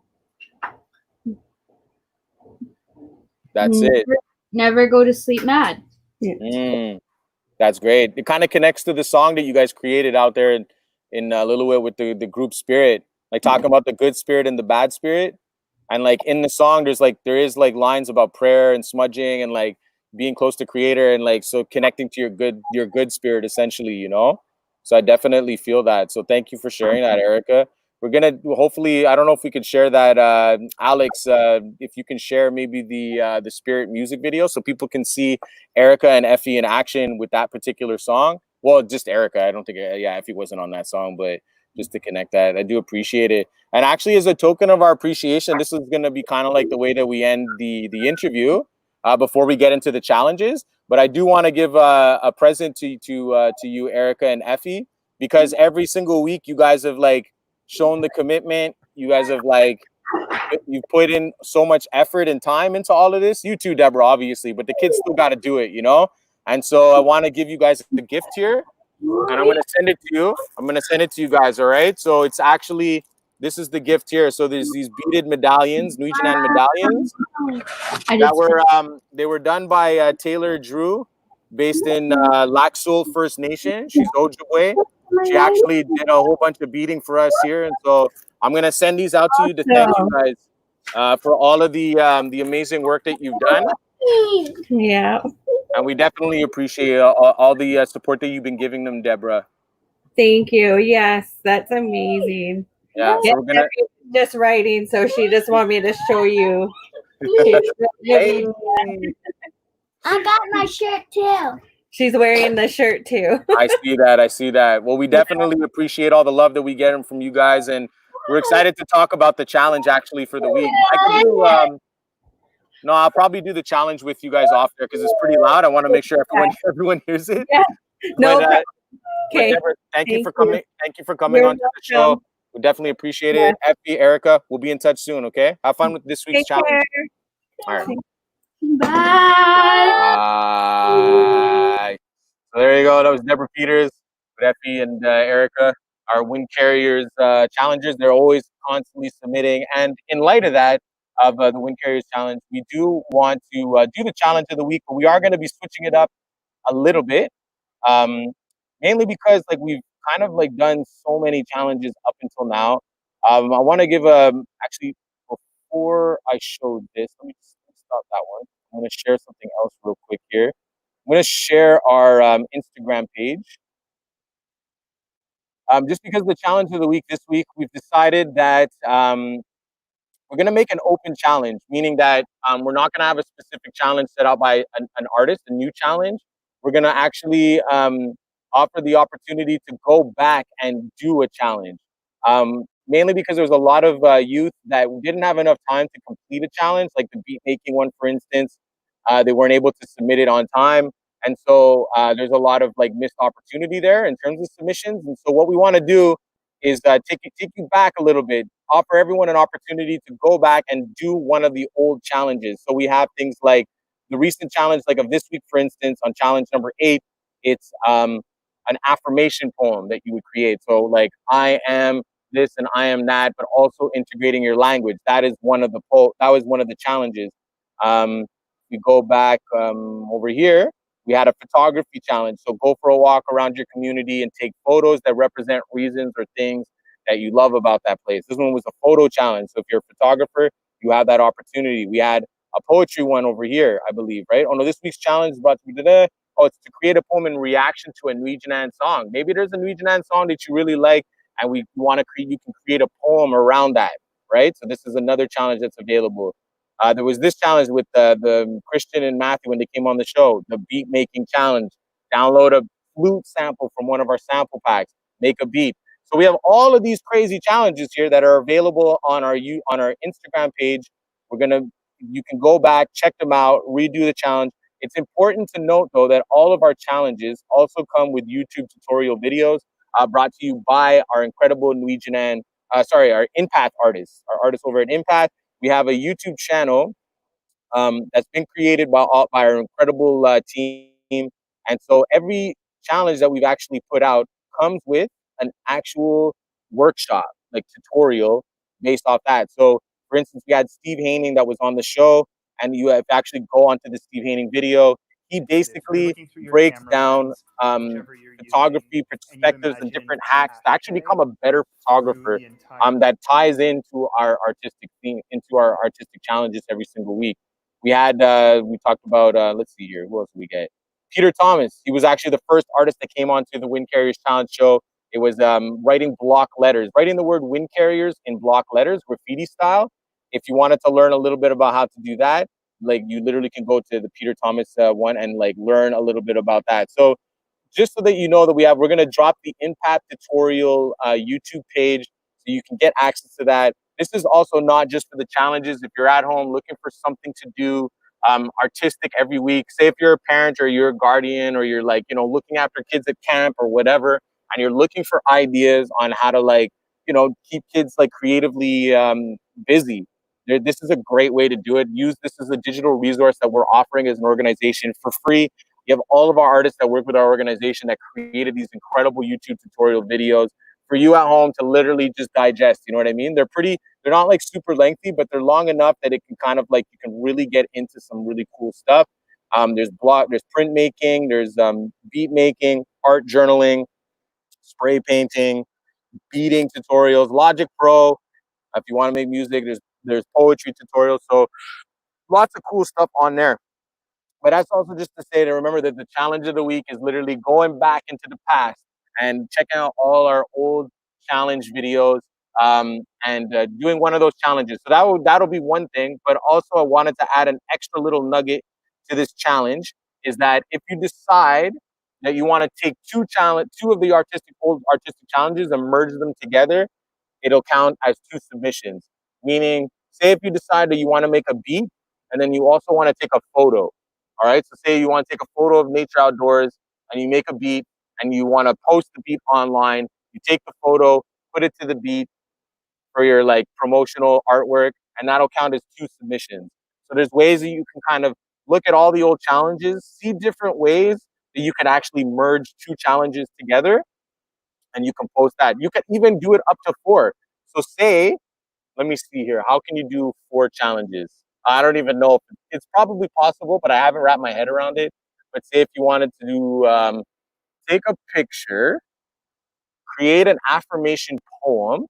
that's it. Never go to sleep mad. That's great. It kind of connects to the song that you guys created out there in Lillooet with the group spirit, like talking about the good spirit and the bad spirit. And like in the song, there is lines about prayer and smudging and like being close to Creator and like so connecting to your good spirit essentially, you know. So I definitely feel that. So thank you for sharing that, Erica. We're gonna hopefully, I don't know if we could share that, Alex, if you can share maybe the Spirit music video so people can see Erica and Effie in action with that particular song. Well, just Erica. I don't think Effie wasn't on that song, but just to connect that, I do appreciate it. And actually, as a token of our appreciation, this is gonna be kind of like the way that we end the interview before we get into the challenges. But I do want to give a present to you, Erica and Effie, because every single week you guys have like shown the commitment. You guys have like you put in so much effort and time into all of this. You too, Deborah, obviously, but the kids still got to do it, you know. And so I want to give you guys the gift here, and I'm gonna send it to you. I'm gonna send it to you guys. All right. So it's actually this is the gift here. So there's these beaded medallions, N'we Jinan medallions that were they were done by Taylor Drew, based in Lac Seul First Nation. She's Ojibwe. She actually did a whole bunch of beading for us here, and so I'm gonna send these out to you to thank you guys for all of the amazing work that you've done. Yeah, and we definitely appreciate all the support that you've been giving them, Deborah. Thank you. Yes, that's amazing. Yeah, so we're gonna just writing, so she just wanted me to show you. Hey. I got my shirt too. She's wearing the shirt too. I see that. Well, we definitely appreciate all the love that we get from you guys, and we're excited to talk about the challenge actually for the week. I'll probably do the challenge with you guys off there because it's pretty loud. I want to make sure everyone hears it. Yeah. No. Okay. Deborah, thank you for coming. Thank you for coming on the show. We definitely appreciate it. Effie, Erica, we'll be in touch soon. Okay. Have fun with this week's challenge. All right. Bye. Bye. So there you go. That was Deborah Peters with Effie and Erica, our Windcarriers challengers. They're always constantly submitting. And in light of that, of the Windcarriers Challenge. We do want to do the challenge of the week, but we are going to be switching it up a little bit, um, mainly because like we've kind of like done so many challenges up until now. I want to give actually before I show this, let me just stop that one. I'm going to share something else real quick here. I'm going to share our Instagram page. Just because of the challenge of the week this week, we've decided that we're going to make an open challenge, meaning that we're not going to have a specific challenge set out by an artist, a new challenge. We're going to actually offer the opportunity to go back and do a challenge. Mainly because there's a lot of youth that didn't have enough time to complete a challenge, like the beat making one, for instance. They weren't able to submit it on time. And so there's a lot of like missed opportunity there in terms of submissions. And so what we want to do is take you back a little bit, offer everyone an opportunity to go back and do one of the old challenges. So we have things like the recent challenge, like of this week, for instance, on challenge number 8, it's an affirmation poem that you would create. So like, I am this and I am that, but also integrating your language. That is one of that was one of the challenges. We go back over here, we had a photography challenge. So go for a walk around your community and take photos that represent reasons or things that you love about that place. This one was a photo challenge. So if you're a photographer, you have that opportunity. We had a poetry one over here, I believe, right? Oh no, this week's challenge is about to be today. Oh, it's to create a poem in reaction to a N'we Jinan song. Maybe there's a N'we Jinan song that you really like, and we want to create. You can create a poem around that, right? So this is another challenge that's available. There was this challenge with the Christian and Matthew when they came on the show, the beat making challenge. Download a flute sample from one of our sample packs, make a beat. So we have all of these crazy challenges here that are available on our Instagram page. You can go back, check them out, redo the challenge. It's important to note though that all of our challenges also come with YouTube tutorial videos brought to you by our incredible N'we Jinan, our Impact artists, our artists over at Impact. We have a YouTube channel that's been created by our incredible team. And so every challenge that we've actually put out comes with an actual workshop, like tutorial based off that. So for instance, we had Steve Haining that was on the show, and you have actually go onto the Steve Haining video. He basically breaks down photography perspectives and different hacks to actually become a better photographer that ties into our artistic theme, into our artistic challenges every single week. We had, we talked about, let's see here, who else did we get? Peter Thomas. He was actually the first artist that came onto the Windcarriers Challenge show. It was writing block letters, writing the word Windcarriers in block letters, graffiti style. If you wanted to learn a little bit about how to do that, like you literally can go to the Peter Thomas one and like learn a little bit about that. So just so that you know that we're going to drop the Impact tutorial YouTube page so you can get access to that. This is also not just for the challenges. If you're at home looking for something to do artistic every week, say if you're a parent or you're a guardian or you're like, looking after kids at camp or whatever, and you're looking for ideas on how to like, keep kids like creatively busy. This is a great way to do it. Use this as a digital resource that we're offering as an organization for free. We have all of our artists that work with our organization that created these incredible YouTube tutorial videos for you at home to literally just digest. You know what I mean? They're not like super lengthy, but they're long enough that it can kind of like, you can really get into some really cool stuff. There's printmaking, there's beat making, art journaling, spray painting, beating tutorials, Logic Pro. If you want to make music, there's poetry tutorials. So lots of cool stuff on there. But that's also just to say to remember that the challenge of the week is literally going back into the past and checking out all our old challenge videos and doing one of those challenges. So that'll be one thing. But also I wanted to add an extra little nugget to this challenge is that if you decide that you want to take two of the old artistic challenges and merge them together, it'll count as 2 submissions. Meaning, say if you decide that you want to make a beat and then you also want to take a photo. All right. So say you want to take a photo of nature outdoors and you make a beat and you want to post the beat online. You take the photo, put it to the beat for your like promotional artwork, and that'll count as 2 submissions. So there's ways that you can kind of look at all the old challenges, see different ways that you can actually merge 2 challenges together, and you can post that. You can even do it up to 4. So say let me see here. How can you do 4 challenges? I don't even know if it's probably possible, but I haven't wrapped my head around it. But say if you wanted to do, take a picture, create an affirmation poem,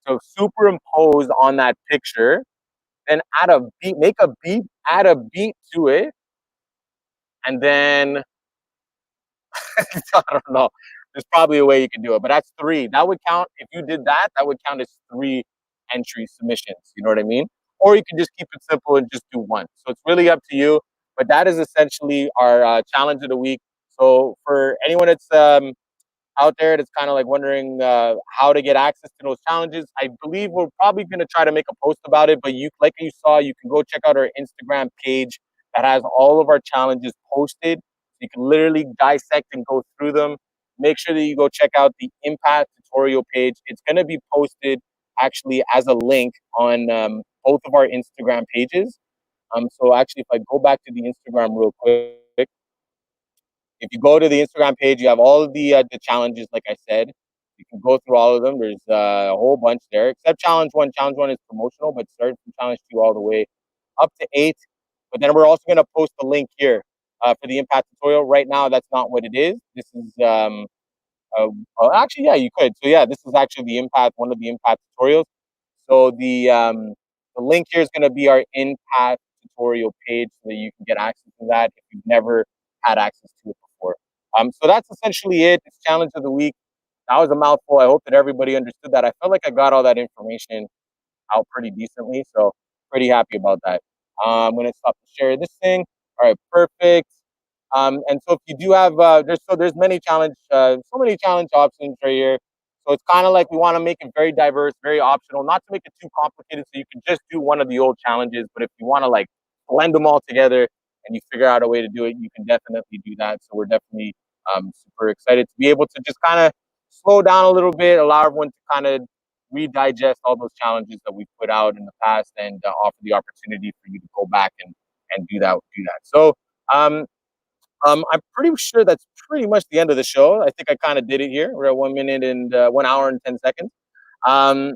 so superimpose on that picture, then add a beat, make a beat, add a beat to it, and then I don't know. There's probably a way you can do it, but that's 3. That would count if you did that. That would count as 3 entry submissions. You know what I mean? Or you can just keep it simple and just do 1. So it's really up to you. But that is essentially our challenge of the week. So for anyone that's out there that's kind of like wondering how to get access to those challenges, I believe we're probably going to try to make a post about it. But you, like you saw, you can go check out our Instagram page that has all of our challenges posted. You can literally dissect and go through them. Make sure that you go check out the Impact tutorial page. It's going to be posted actually as a link on both of our Instagram pages. So actually, if I go back to the Instagram real quick, if you go to the Instagram page, you have all of the challenges, like I said. You can go through all of them. There's a whole bunch there, except challenge 1. Challenge 1 is promotional, but starting from challenge 2 all the way up to 8. But then we're also going to post a link here for the Impact tutorial. Right now, that's not what it is. This is actually, yeah, you could. So yeah, this is actually the Impact, one of the Impact tutorials. So the link here is going to be our Impact tutorial page, so that you can get access to that if you've never had access to it before. So that's essentially it. It's challenge of the week. That was a mouthful. I hope that everybody understood that. I felt like I got all that information out pretty decently, so pretty happy about that. I'm going to stop to share this thing. All right, perfect. And so if you do have, there's many challenge, so many challenge options right here. So it's kind of like we want to make it very diverse, very optional, not to make it too complicated. So you can just do one of the old challenges, but if you want to like blend them all together and you figure out a way to do it, you can definitely do that. So we're definitely super excited to be able to just kind of slow down a little bit, allow everyone to kind of redigest all those challenges that we put out in the past, and offer the opportunity for you to go back and do that. So I'm pretty sure that's pretty much the end of the show. I think I kind of did it here. We're at 1 minute and 1 hour and 10 seconds. I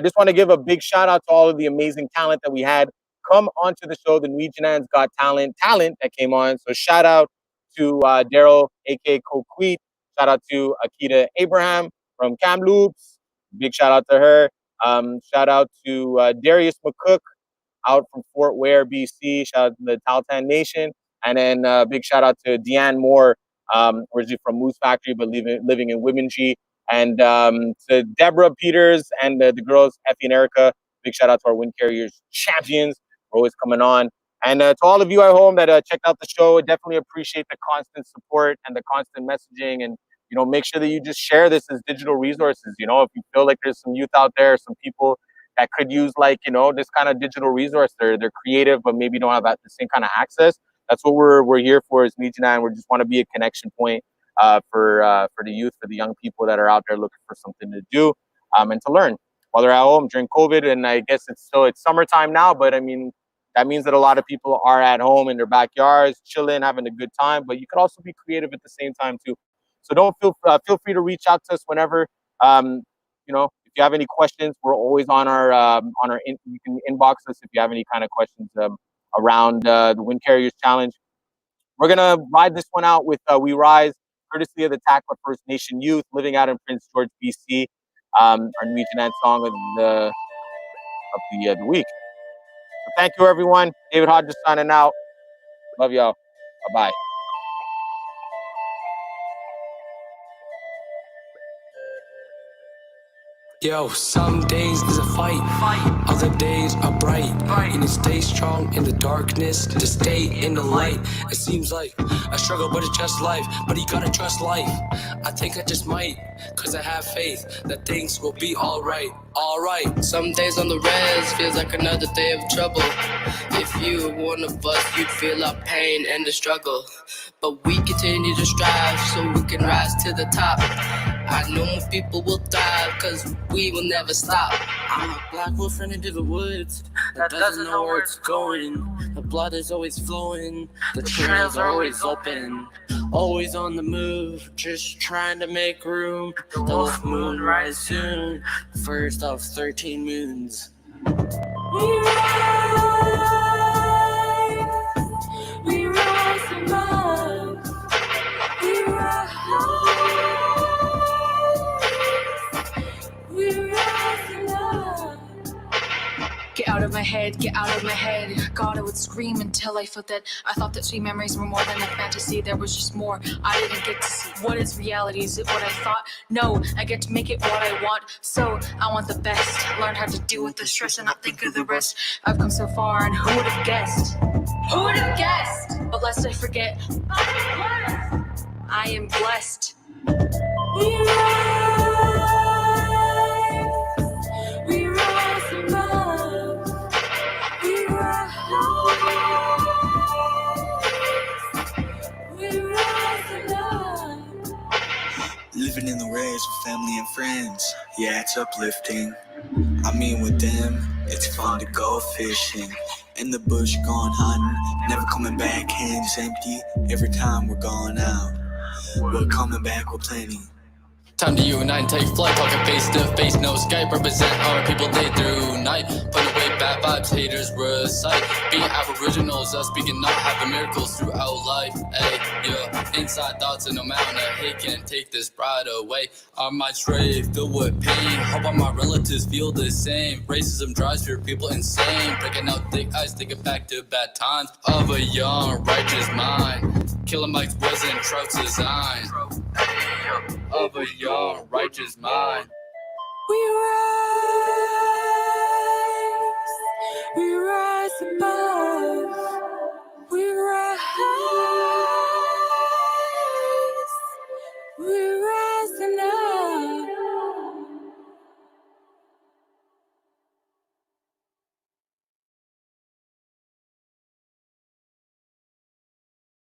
just want to give a big shout out to all of the amazing talent that we had come onto the show. The N'we Jinan's Got Talent that came on. So shout out to Daryl, aka KWEIT. Shout out to Akita Abraham from Kamloops. Big shout out to her. Shout out to Darius McCook out from Fort Ware, BC. Shout out to the Tahltan Nation. And then big shout out to Deanne Moore, originally from Moose Factory, but living in Wimminji. And to Deborah Peters and the girls, Effie and Erica. Big shout out to our Windcarriers champions. We're always coming on. And to all of you at home that checked out the show, I definitely appreciate the constant support and the constant messaging. And, you know, make sure that you just share this as digital resources. You know, if you feel like there's some youth out there, some people that could use, like, you know, this kind of digital resource. They're creative, but maybe don't have the same kind of access. That's what we're here for, as N'we Jinan. We just want to be a connection point for the youth, for the young people that are out there looking for something to do and to learn while they're at home during COVID. And I guess it's summertime now, but I mean, that means that a lot of people are at home in their backyards, chilling, having a good time. But you could also be creative at the same time too. So don't feel free to reach out to us whenever. You know, if you have any questions, we're always on our you can inbox us if you have any kind of questions around the Windcarriers Challenge. We're gonna ride this one out with We Rise, courtesy of the Takla First Nation youth living out in Prince George, BC. Our N'we Jinan song of the week. So thank you, everyone. David Hodges signing out. Love y'all. Bye-bye. Yo, some days is a fight, other days are bright. You need to stay strong in the darkness, to stay in the light. It seems like a struggle, but it's just life. But you gotta trust life. I think I just might, cause I have faith that things will be alright. Alright. Some days on the res feels like another day of trouble. If you were one of us, you'd feel our pain and the struggle. But we continue to strive so we can rise to the top. I know more people will thrive, cause we will never stop. I'm a black wolf running to the woods that doesn't know where it's going. The blood is always flowing, the trails are always open. Always on the move, just trying to make room. The moon rise soon, first of 13 moons. We rise above. We rise. We rise above. Get out of my head, get out of my head. God, I would scream until I felt dead. I thought that sweet memories were more than a fantasy. There was just more I didn't get to see. What is reality? Is it what I thought? No, I get to make it what I want. So I want the best. Learn how to deal with the stress and not think of the rest. I've come so far, and who would have guessed? Who would have guessed? But lest I forget, I am blessed. We rise above. We rise. We rise above. Living in the res with family and friends, yeah, it's uplifting. I mean, with them, it's fun to go fishing. In the bush, gone hunting, never coming back hands empty. Every time we're going out, we're coming back with plenty. Time to unite and take flight, talking face to face, no Skype. Represent our people day through night. Put away bad vibes, haters recite. Being aboriginals, us speaking not having miracles throughout life. Hey, yeah, inside thoughts in a mountain of hate can't take this pride away. Our minds stray, filled with pain. Hope all my relatives feel the same. Racism drives your people insane. Breaking out thick eyes, thinking back to bad times of a young, righteous mind. Killing mics wasn't Trout's design. Of a young, righteous mind. We rise.